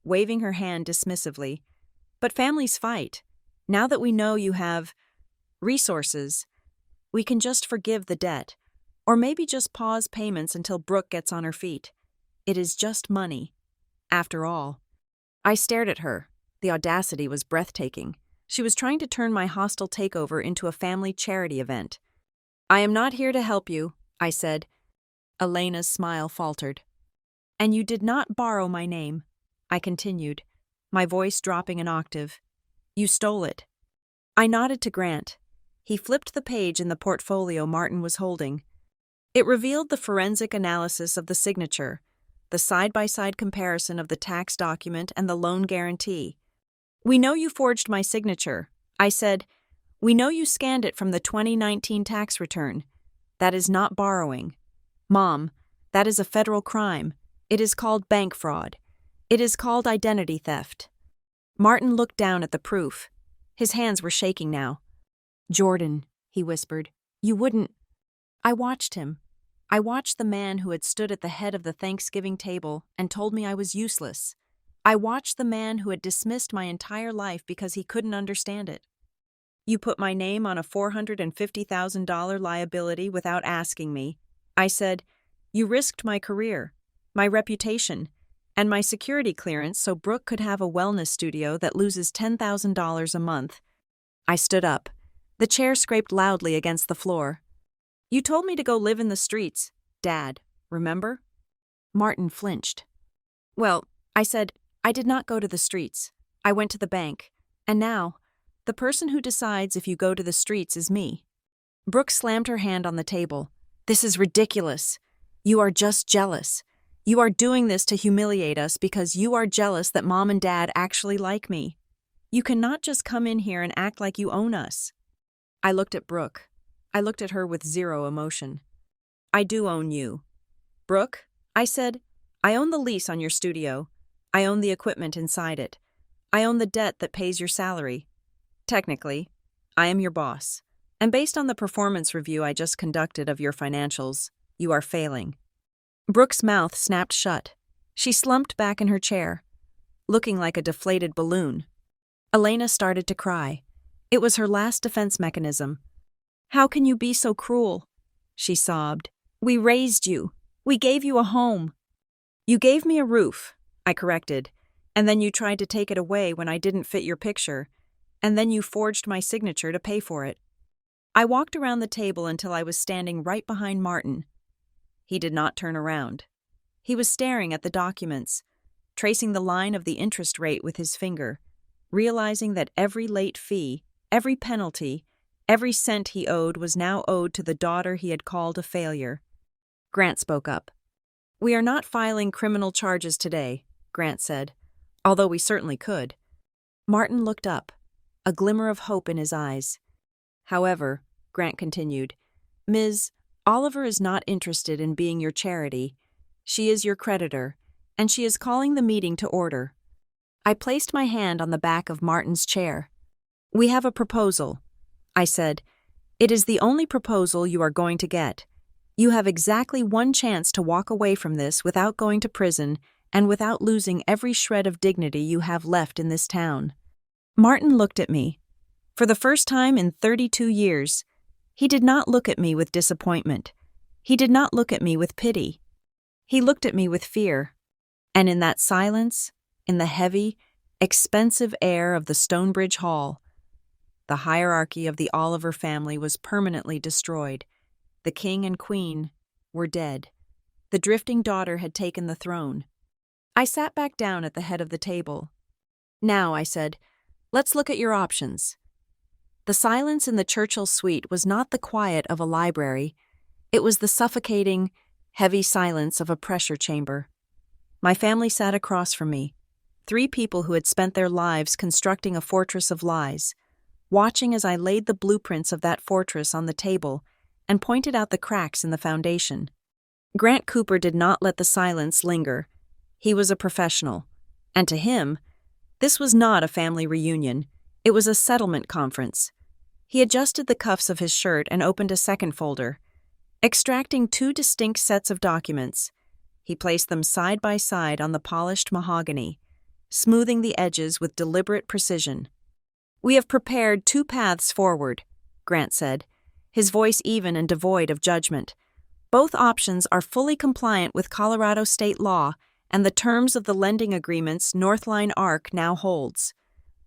waving her hand dismissively. But families fight. Now that we know you have resources, we can just forgive the debt, or maybe just pause payments until Brooke gets on her feet. It is just money, after all. I stared at her. The audacity was breathtaking. She was trying to turn my hostile takeover into a family charity event. I am not here to help you, I said. Elena's smile faltered. And you did not borrow my name, I continued, my voice dropping an octave. You stole it. I nodded to Grant. He flipped the page in the portfolio Martin was holding. It revealed the forensic analysis of the signature, the side-by-side comparison of the tax document and the loan guarantee. We know you forged my signature, I said. We know you scanned it from the 2019 tax return. That is not borrowing. Mom, that is a federal crime. It is called bank fraud. It is called identity theft. Martin looked down at the proof. His hands were shaking now. Jordan, he whispered, you wouldn't. I watched him. I watched the man who had stood at the head of the Thanksgiving table and told me I was useless. I watched the man who had dismissed my entire life because he couldn't understand it. You put my name on a $450,000 liability without asking me. I said, you risked my career, my reputation, and my security clearance so Brooke could have a wellness studio that loses $10,000 a month. I stood up. The chair scraped loudly against the floor. You told me to go live in the streets, Dad, remember? Martin flinched. Well, I said, I did not go to the streets. I went to the bank. And now, the person who decides if you go to the streets is me. Brooke slammed her hand on the table. This is ridiculous. You are just jealous. You are doing this to humiliate us because you are jealous that Mom and Dad actually like me. You cannot just come in here and act like you own us. I looked at Brooke. I looked at her with zero emotion. I do own you. Brooke, I said, I own the lease on your studio. I own the equipment inside it. I own the debt that pays your salary. Technically, I am your boss. And based on the performance review I just conducted of your financials, you are failing. Brooke's mouth snapped shut. She slumped back in her chair, looking like a deflated balloon. Elena started to cry. It was her last defense mechanism. How can you be so cruel? She sobbed. We raised you. We gave you a home. You gave me a roof, I corrected, and then you tried to take it away when I didn't fit your picture, and then you forged my signature to pay for it. I walked around the table until I was standing right behind Martin. He did not turn around. He was staring at the documents, tracing the line of the interest rate with his finger, realizing that every late fee, every penalty, every cent he owed was now owed to the daughter he had called a failure. Grant spoke up. We are not filing criminal charges today, Grant said, although we certainly could. Martin looked up, a glimmer of hope in his eyes. However, Grant continued, Ms. Oliver is not interested in being your charity. She is your creditor, and she is calling the meeting to order. I placed my hand on the back of Martin's chair. We have a proposal, I said. It is the only proposal you are going to get. You have exactly one chance to walk away from this without going to prison and without losing every shred of dignity you have left in this town. Martin looked at me. For the first time in 32 years, he did not look at me with disappointment. He did not look at me with pity. He looked at me with fear. And in that silence, in the heavy, expensive air of the Stonebridge Hall, the hierarchy of the Oliver family was permanently destroyed. The king and queen were dead. The drifting daughter had taken the throne. I sat back down at the head of the table. Now, I said, let's look at your options. The silence in the Churchill suite was not the quiet of a library. It was the suffocating, heavy silence of a pressure chamber. My family sat across from me, 3 people who had spent their lives constructing a fortress of lies, watching as I laid the blueprints of that fortress on the table and pointed out the cracks in the foundation. Grant Cooper did not let the silence linger. He was a professional, and to him, this was not a family reunion. It was a settlement conference. He adjusted the cuffs of his shirt and opened a second folder, extracting 2 distinct sets of documents. He placed them side by side on the polished mahogany, smoothing the edges with deliberate precision. "We have prepared 2 paths forward," Grant said, his voice even and devoid of judgment. "Both options are fully compliant with Colorado state law and the terms of the lending agreements Northline Arc now holds.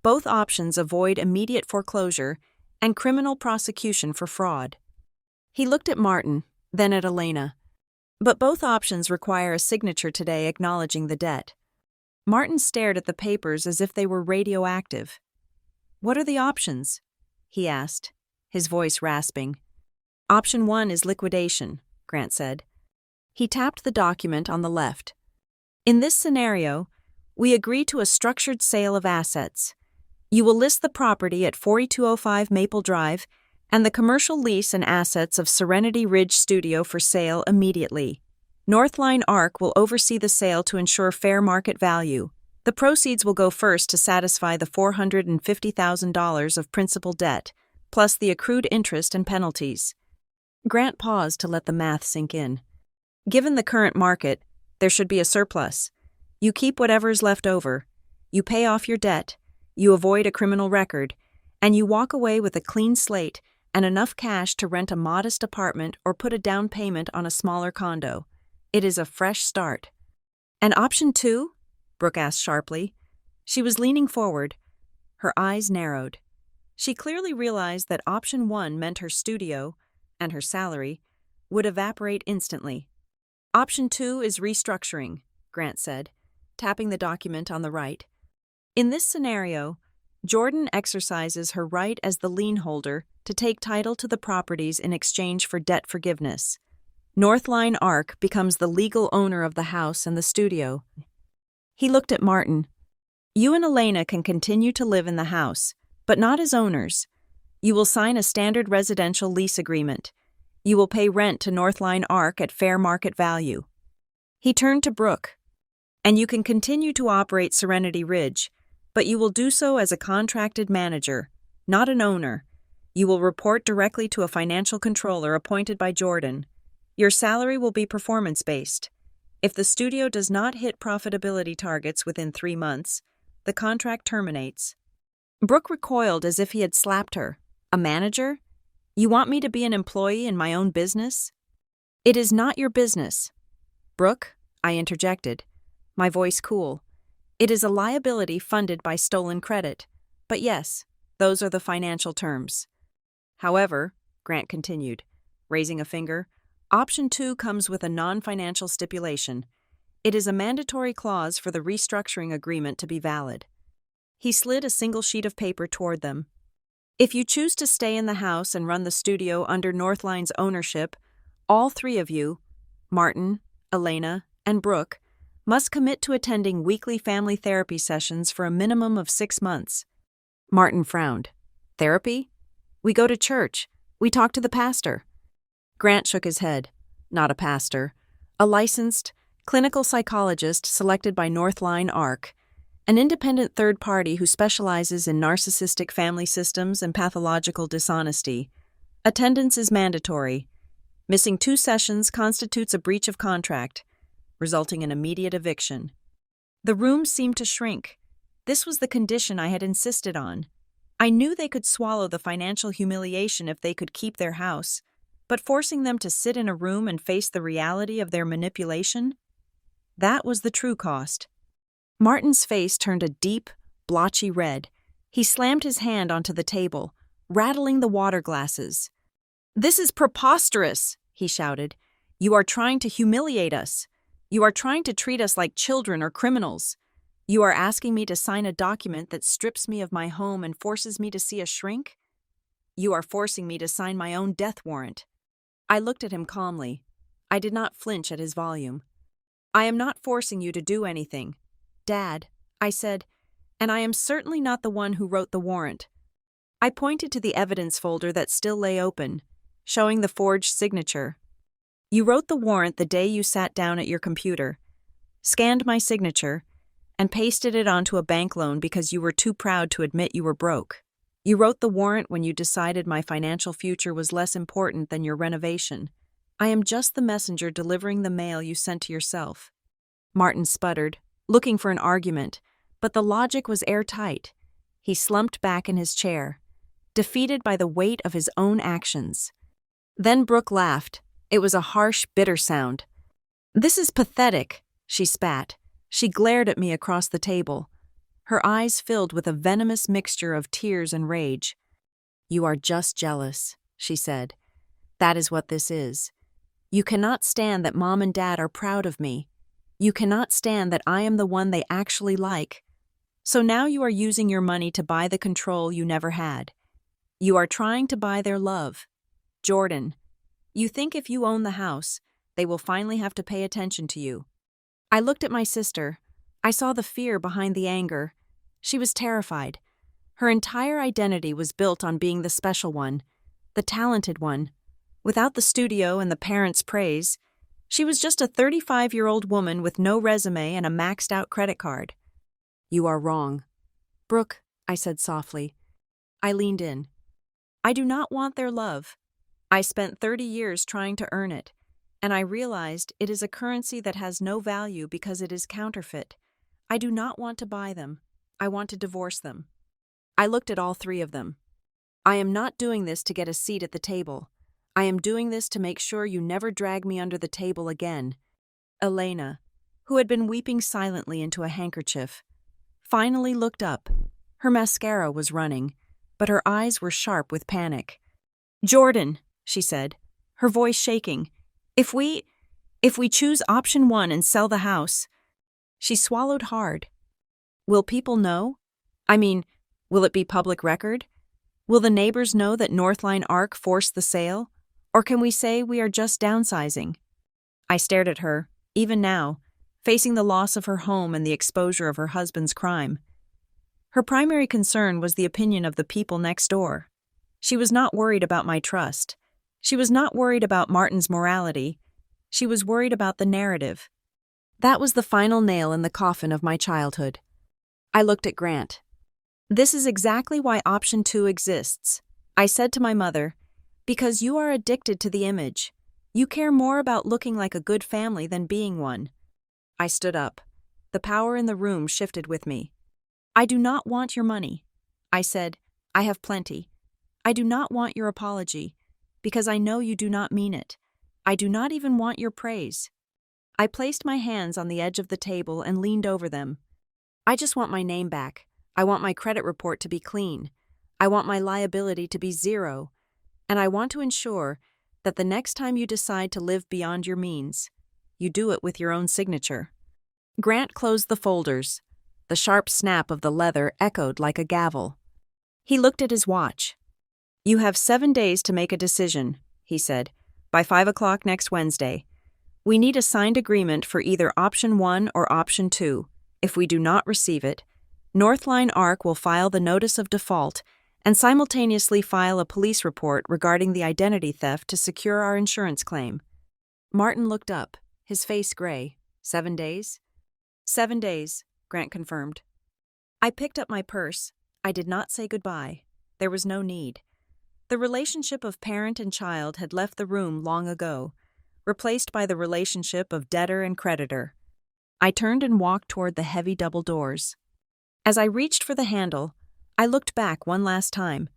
Both options avoid immediate foreclosure and criminal prosecution for fraud." He looked at Martin, then at Elena. "But both options require a signature today acknowledging the debt." Martin stared at the papers as if they were radioactive. "What are the options?" he asked, his voice rasping. "Option 1 is liquidation," Grant said. He tapped the document on the left. "In this scenario, we agree to a structured sale of assets. You will list the property at 4205 Maple Drive and the commercial lease and assets of Serenity Ridge Studio for sale immediately. Northline Arc will oversee the sale to ensure fair market value. The proceeds will go first to satisfy the $450,000 of principal debt, plus the accrued interest and penalties." Grant paused to let the math sink in. "Given the current market, there should be a surplus. You keep whatever's left over. You pay off your debt. You avoid a criminal record, and you walk away with a clean slate and enough cash to rent a modest apartment or put a down payment on a smaller condo. It is a fresh start." "And option 2? Brooke asked sharply. She was leaning forward. Her eyes narrowed. She clearly realized that option 1 meant her studio, and her salary, would evaporate instantly. "Option 2 is restructuring," Grant said, tapping the document on the right. "In this scenario, Jordan exercises her right as the lien holder to take title to the properties in exchange for debt forgiveness. Northline Arc becomes the legal owner of the house and the studio." He looked at Martin. "You and Elena can continue to live in the house, but not as owners. You will sign a standard residential lease agreement. You will pay rent to Northline Arc at fair market value." He turned to Brooke. "And you can continue to operate Serenity Ridge, but you will do so as a contracted manager, not an owner. You will report directly to a financial controller appointed by Jordan. Your salary will be performance-based. If the studio does not hit profitability targets within 3 months, the contract terminates." Brooke recoiled as if he had slapped her. "A manager? You want me to be an employee in my own business?" "It is not your business." "Brooke," I interjected, my voice cool. "It is a liability funded by stolen credit. But yes, those are the financial terms." "However," Grant continued, raising a finger, "option 2 comes with a non-financial stipulation. It is a mandatory clause for the restructuring agreement to be valid." He slid a single sheet of paper toward them. "If you choose to stay in the house and run the studio under Northline's ownership, all 3 of you, Martin, Elena, and Brooke, must commit to attending weekly family therapy sessions for a minimum of 6 months." Martin frowned. "Therapy? We go to church. We talk to the pastor." Grant shook his head. "Not a pastor. A licensed, clinical psychologist selected by Northline Arc, an independent third party who specializes in narcissistic family systems and pathological dishonesty. Attendance is mandatory. Missing 2 sessions constitutes a breach of contract, resulting in immediate eviction." The room seemed to shrink. This was the condition I had insisted on. I knew they could swallow the financial humiliation if they could keep their house, but forcing them to sit in a room and face the reality of their manipulation? That was the true cost. Martin's face turned a deep, blotchy red. He slammed his hand onto the table, rattling the water glasses. "This is preposterous," he shouted. "You are trying to humiliate us. You are trying to treat us like children or criminals. You are asking me to sign a document that strips me of my home and forces me to see a shrink? You are forcing me to sign my own death warrant." I looked at him calmly. I did not flinch at his volume. "I am not forcing you to do anything, Dad," I said, "and I am certainly not the one who wrote the warrant." I pointed to the evidence folder that still lay open, showing the forged signature. "You wrote the warrant the day you sat down at your computer, scanned my signature, and pasted it onto a bank loan because you were too proud to admit you were broke. You wrote the warrant when you decided my financial future was less important than your renovation. I am just the messenger delivering the mail you sent to yourself. Martin sputtered, looking for an argument, but the logic was airtight. He slumped back in his chair, defeated by the weight of his own actions. Then Brooke laughed. It was a harsh, bitter sound. "This is pathetic," she spat. She glared at me across the table. Her eyes filled with a venomous mixture of tears and rage. "You are just jealous," she said. "That is what this is. You cannot stand that Mom and Dad are proud of me. You cannot stand that I am the one they actually like. So now you are using your money to buy the control you never had. You are trying to buy their love. Jordan, you think if you own the house, they will finally have to pay attention to you." I looked at my sister. I saw the fear behind the anger. She was terrified. Her entire identity was built on being the special one, the talented one. Without the studio and the parents' praise, she was just a 35-year-old woman with no resume and a maxed-out credit card. "You are wrong." "Brooke," I said softly. I leaned in. "I do not want their love. I spent 30 years trying to earn it, and I realized it is a currency that has no value because it is counterfeit. I do not want to buy them. I want to divorce them." I looked at all three of them. "I am not doing this to get a seat at the table. I am doing this to make sure you never drag me under the table again." Elena, who had been weeping silently into a handkerchief, finally looked up. Her mascara was running, but her eyes were sharp with panic. "Jordan," she said, her voice shaking, If we choose option 1 and sell the house." She swallowed hard. "Will people know? I mean, will it be public record? Will the neighbors know that Northline Arc forced the sale? Or can we say we are just downsizing?" I stared at her, even now, facing the loss of her home and the exposure of her husband's crime. Her primary concern was the opinion of the people next door. She was not worried about my trust. She was not worried about Martin's morality. She was worried about the narrative. That was the final nail in the coffin of my childhood. I looked at Grant. "This is exactly why option 2 exists," I said to my mother, "because you are addicted to the image. You care more about looking like a good family than being one." I stood up. The power in the room shifted with me. "I do not want your money," I said. "I have plenty. I do not want your apology, because I know you do not mean it. I do not even want your praise." I placed my hands on the edge of the table and leaned over them. "I just want my name back. I want my credit report to be clean. I want my liability to be 0. And I want to ensure that the next time you decide to live beyond your means, you do it with your own signature." Grant closed the folders. The sharp snap of the leather echoed like a gavel. He looked at his watch. "You have 7 days to make a decision," he said, "by 5 o'clock next Wednesday. We need a signed agreement for either option 1 or option 2. If we do not receive it, Northline Arc will file the notice of default and simultaneously file a police report regarding the identity theft to secure our insurance claim." Martin looked up, his face gray. 7 days? 7 days, Grant confirmed. I picked up my purse. I did not say goodbye. There was no need. The relationship of parent and child had left the room long ago, replaced by the relationship of debtor and creditor. I turned and walked toward the heavy double doors. As I reached for the handle, I looked back one last time.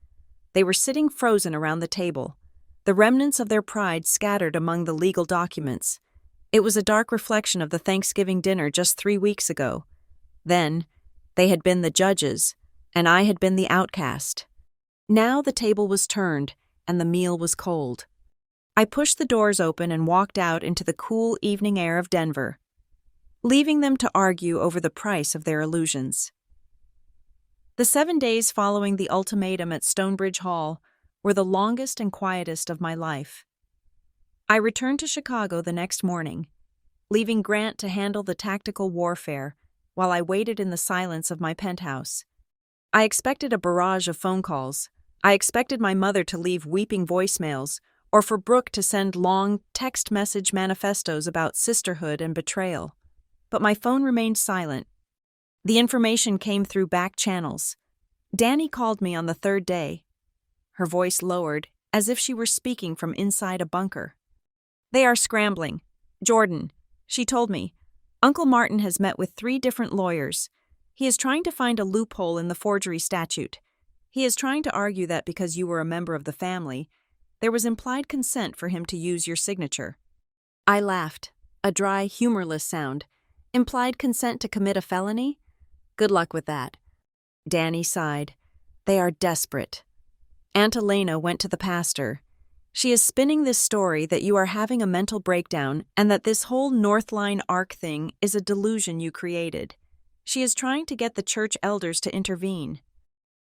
They were sitting frozen around the table, the remnants of their pride scattered among the legal documents. It was a dark reflection of the Thanksgiving dinner just 3 weeks ago. Then, they had been the judges, and I had been the outcast. Now the table was turned, and the meal was cold. I pushed the doors open and walked out into the cool evening air of Denver, leaving them to argue over the price of their illusions. The 7 days following the ultimatum at Stonebridge Hall were the longest and quietest of my life. I returned to Chicago the next morning, leaving Grant to handle the tactical warfare while I waited in the silence of my penthouse. I expected a barrage of phone calls. I expected my mother to leave weeping voicemails, or for Brooke to send long text message manifestos about sisterhood and betrayal. But my phone remained silent. The information came through back channels. Danny called me on the 3rd day. Her voice lowered, as if she were speaking from inside a bunker. They are scrambling. Jordan, she told me. Uncle Martin has met with 3 different lawyers. He is trying to find a loophole in the forgery statute. He is trying to argue that because you were a member of the family, there was implied consent for him to use your signature. I laughed, a dry, humorless sound. Implied consent to commit a felony? Good luck with that. Danny sighed. They are desperate. Aunt Elena went to the pastor. She is spinning this story that you are having a mental breakdown and that this whole Northline Arc thing is a delusion you created. She is trying to get the church elders to intervene.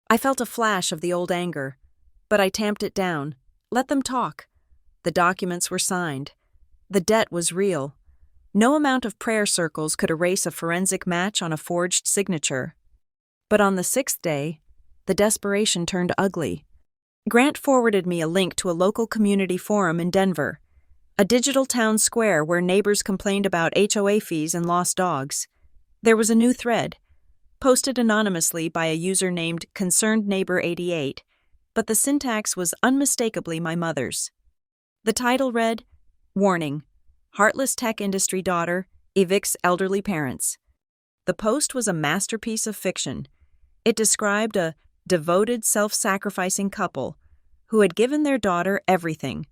I felt a flash of the old anger, but I tamped it down. Let them talk. The documents were signed. The debt was real. No amount of prayer circles could erase a forensic match on a forged signature. But on the 6th day, the desperation turned ugly. Grant forwarded me a link to a local community forum in Denver, a digital town square where neighbors complained about HOA fees and lost dogs. There was a new thread, posted anonymously by a user named ConcernedNeighbor88, but the syntax was unmistakably my mother's. The title read, Warning, Heartless Tech Industry Daughter Evicts Elderly Parents. The post was a masterpiece of fiction. It described a devoted, self-sacrificing couple who had given their daughter everything,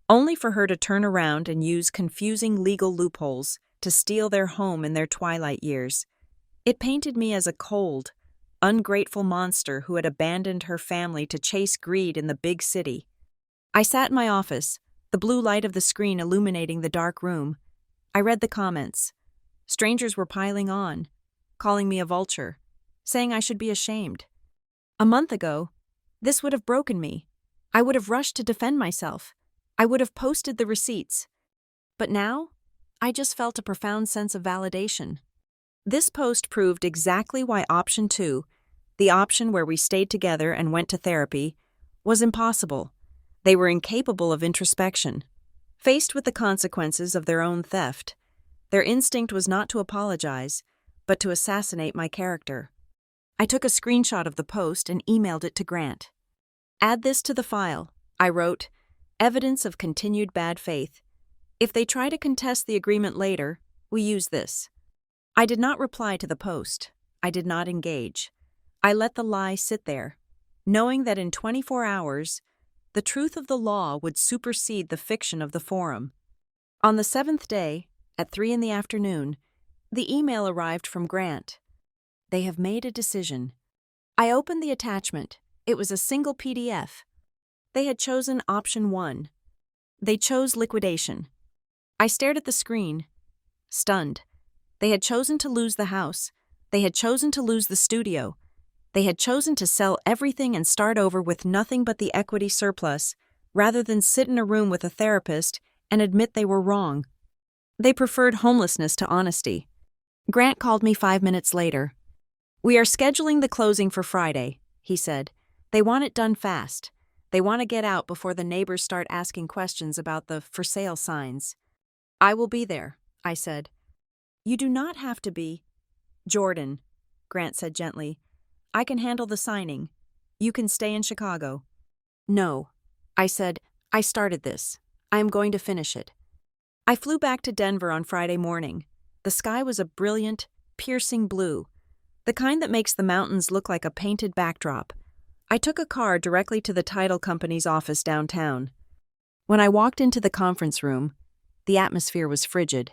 only for her to turn around and use confusing legal loopholes to steal their home in their twilight years. It painted me as a cold, ungrateful monster who had abandoned her family to chase greed in the big city. I sat in my office, the blue light of the screen illuminating the dark room. I read the comments. Strangers were piling on, calling me a vulture, saying I should be ashamed. A month ago, this would have broken me. I would have rushed to defend myself. I would have posted the receipts. But now, I just felt a profound sense of validation. This post proved exactly why option 2, the option where we stayed together and went to therapy, was impossible. They were incapable of introspection. Faced with the consequences of their own theft, their instinct was not to apologize, but to assassinate my character. I took a screenshot of the post and emailed it to Grant. Add this to the file, I wrote, evidence of continued bad faith. If they try to contest the agreement later, we use this. I did not reply to the post. I did not engage. I let the lie sit there, knowing that in 24 hours, the truth of the law would supersede the fiction of the forum. On the 7th day, at 3 p.m, the email arrived from Grant. They have made a decision. I opened the attachment. It was a single PDF. They had chosen option 1. They chose liquidation. I stared at the screen, stunned. They had chosen to lose the house. They had chosen to lose the studio. They had chosen to sell everything and start over with nothing but the equity surplus, rather than sit in a room with a therapist and admit they were wrong. They preferred homelessness to honesty. Grant called me 5 minutes later. We are scheduling the closing for Friday, he said. They want it done fast. They want to get out before the neighbors start asking questions about the for sale signs. I will be there, I said. You do not have to be. Jordan, Grant said gently. I can handle the signing. You can stay in Chicago. No, I said. I started this. I am going to finish it. I flew back to Denver on Friday morning. The sky was a brilliant, piercing blue, the kind that makes the mountains look like a painted backdrop. I took a car directly to the title company's office downtown. When I walked into the conference room, the atmosphere was frigid.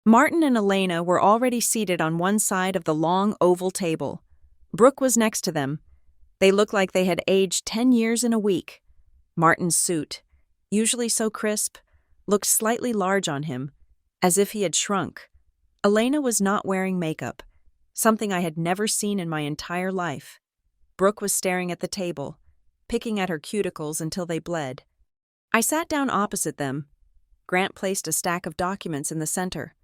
Martin and Elena were already seated on one side of the long oval table. Brooke was next to them. They looked like they had aged 10 years in a week. Martin's suit, usually so crisp, looked slightly large on him, as if he had shrunk. Elena was not wearing makeup, something I had never seen in my entire life. Brooke was staring at the table, picking at her cuticles until they bled. I sat down opposite them. Grant placed a stack of documents in the center.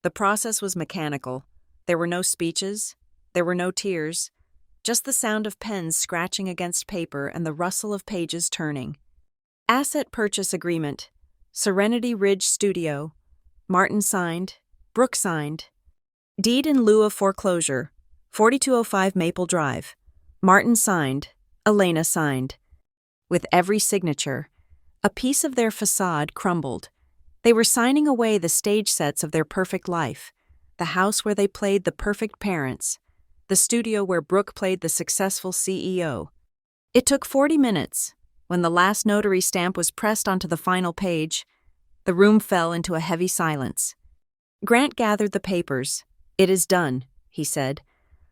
The process was mechanical. There were no speeches. There were no tears. Just the sound of pens scratching against paper and the rustle of pages turning. Asset purchase agreement. Serenity Ridge Studio. Martin signed. Brooke signed. Deed in lieu of foreclosure. 4205 Maple Drive. Martin signed. Elena signed. With every signature, a piece of their facade crumbled. They were signing away the stage sets of their perfect life, the house where they played the perfect parents, the studio where Brooke played the successful CEO. It took 40 minutes. When the last notary stamp was pressed onto the final page, the room fell into a heavy silence. Grant gathered the papers. "It is done," he said.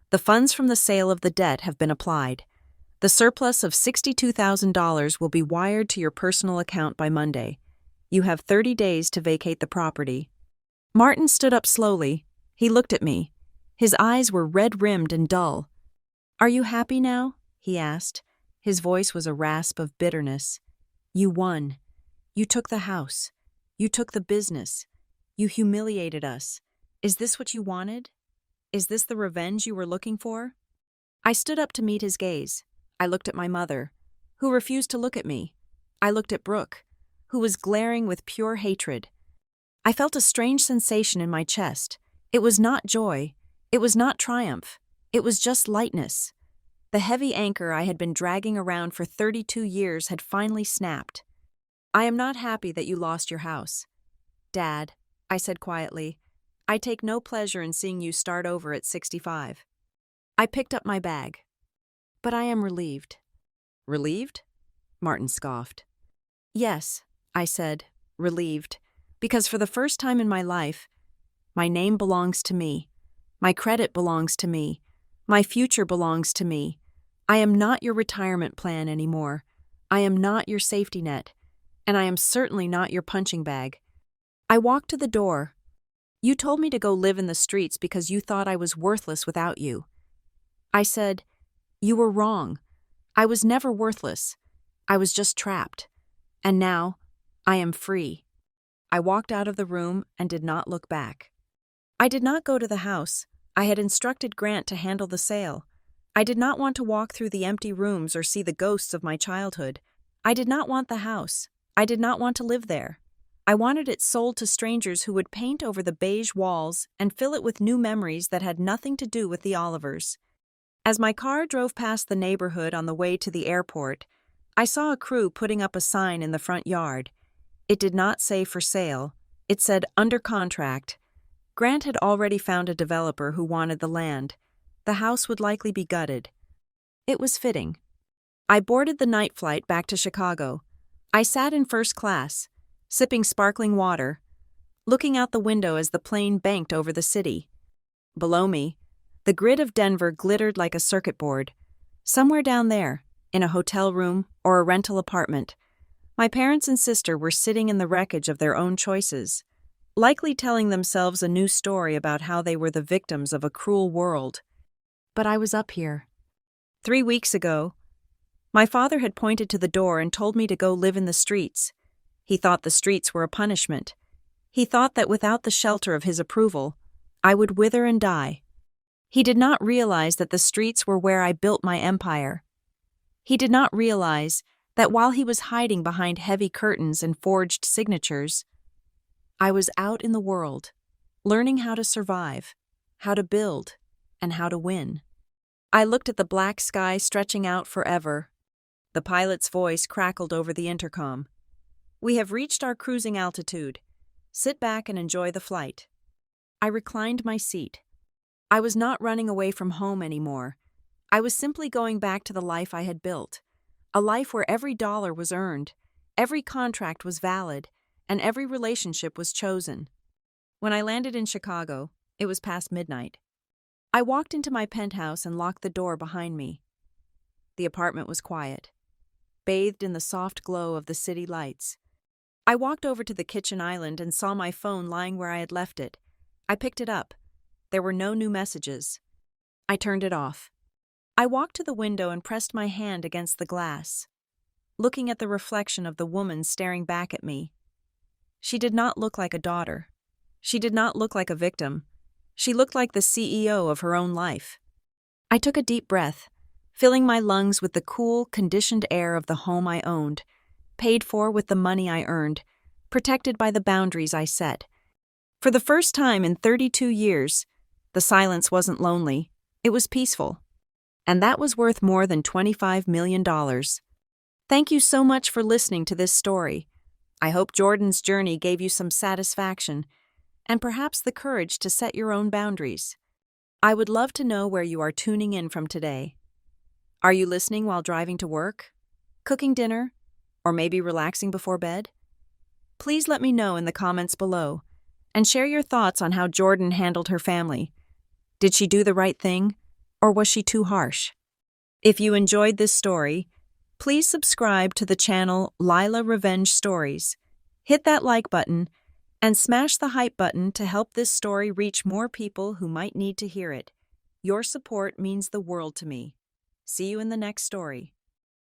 "The funds from the sale of the debt have been applied. The surplus of $62,000 will be wired to your personal account by Monday. You have 30 days to vacate the property." Martin stood up slowly. He looked at me. His eyes were red-rimmed and dull. "Are you happy now?" he asked. His voice was a rasp of bitterness. "You won. You took the house. You took the business. You humiliated us. Is this what you wanted? Is this the revenge you were looking for?" I stood up to meet his gaze. I looked at my mother, who refused to look at me. I looked at Brooke, who was glaring with pure hatred. I felt a strange sensation in my chest. It was not joy. It was not triumph. It was just lightness. The heavy anchor I had been dragging around for 32 years had finally snapped. "I am not happy that you lost your house. Dad," I said quietly, "I take no pleasure in seeing you start over at 65. I picked up my bag. "But I am relieved." "Relieved?" Martin scoffed. "Yes," I said, relieved, because for the first time in my life, my name belongs to me. My credit belongs to me. My future belongs to me. I am not your retirement plan anymore. I am not your safety net. And I am certainly not your punching bag. I walked to the door. "You told me to go live in the streets because you thought I was worthless without you." I said, "You were wrong. I was never worthless. I was just trapped. And now, I am free." I walked out of the room and did not look back. I did not go to the house. I had instructed Grant to handle the sale. I did not want to walk through the empty rooms or see the ghosts of my childhood. I did not want the house. I did not want to live there. I wanted it sold to strangers who would paint over the beige walls and fill it with new memories that had nothing to do with the Olivers. As my car drove past the neighborhood on the way to the airport, I saw a crew putting up a sign in the front yard. It did not say for sale. It said under contract. Grant had already found a developer who wanted the land. The house would likely be gutted. It was fitting. I boarded the night flight back to Chicago. I sat in first class, sipping sparkling water, looking out the window as the plane banked over the city. Below me, the grid of Denver glittered like a circuit board. Somewhere down there, in a hotel room or a rental apartment, my parents and sister were sitting in the wreckage of their own choices, likely telling themselves a new story about how they were the victims of a cruel world. But I was up here. 3 weeks ago, my father had pointed to the door and told me to go live in the streets. He thought the streets were a punishment. He thought that without the shelter of his approval, I would wither and die. He did not realize that the streets were where I built my empire. He did not realize that while he was hiding behind heavy curtains and forged signatures, I was out in the world, learning how to survive, how to build, and how to win. I looked at the black sky stretching out forever. The pilot's voice crackled over the intercom. "We have reached our cruising altitude. Sit back and enjoy the flight." I reclined my seat. I was not running away from home anymore. I was simply going back to the life I had built, a life where every dollar was earned, every contract was valid, and every relationship was chosen. When I landed in Chicago, it was past midnight. I walked into my penthouse and locked the door behind me. The apartment was quiet, bathed in the soft glow of the city lights. I walked over to the kitchen island and saw my phone lying where I had left it. I picked it up. There were no new messages. I turned it off. I walked to the window and pressed my hand against the glass, looking at the reflection of the woman staring back at me. She did not look like a daughter. She did not look like a victim. She looked like the CEO of her own life. I took a deep breath, filling my lungs with the cool, conditioned air of the home I owned, paid for with the money I earned, protected by the boundaries I set. For the first time in 32 years, the silence wasn't lonely, it was peaceful. And that was worth more than $25 million. Thank you so much for listening to this story. I hope Jordan's journey gave you some satisfaction and perhaps the courage to set your own boundaries. I would love to know where you are tuning in from today. Are you listening while driving to work, cooking dinner, or maybe relaxing before bed? Please let me know in the comments below and share your thoughts on how Jordan handled her family. Did she do the right thing, or was she too harsh? If you enjoyed this story, please subscribe to the channel Lila Revenge Stories. Hit that like button and smash the hype button to help this story reach more people who might need to hear it. Your support means the world to me. See you in the next story.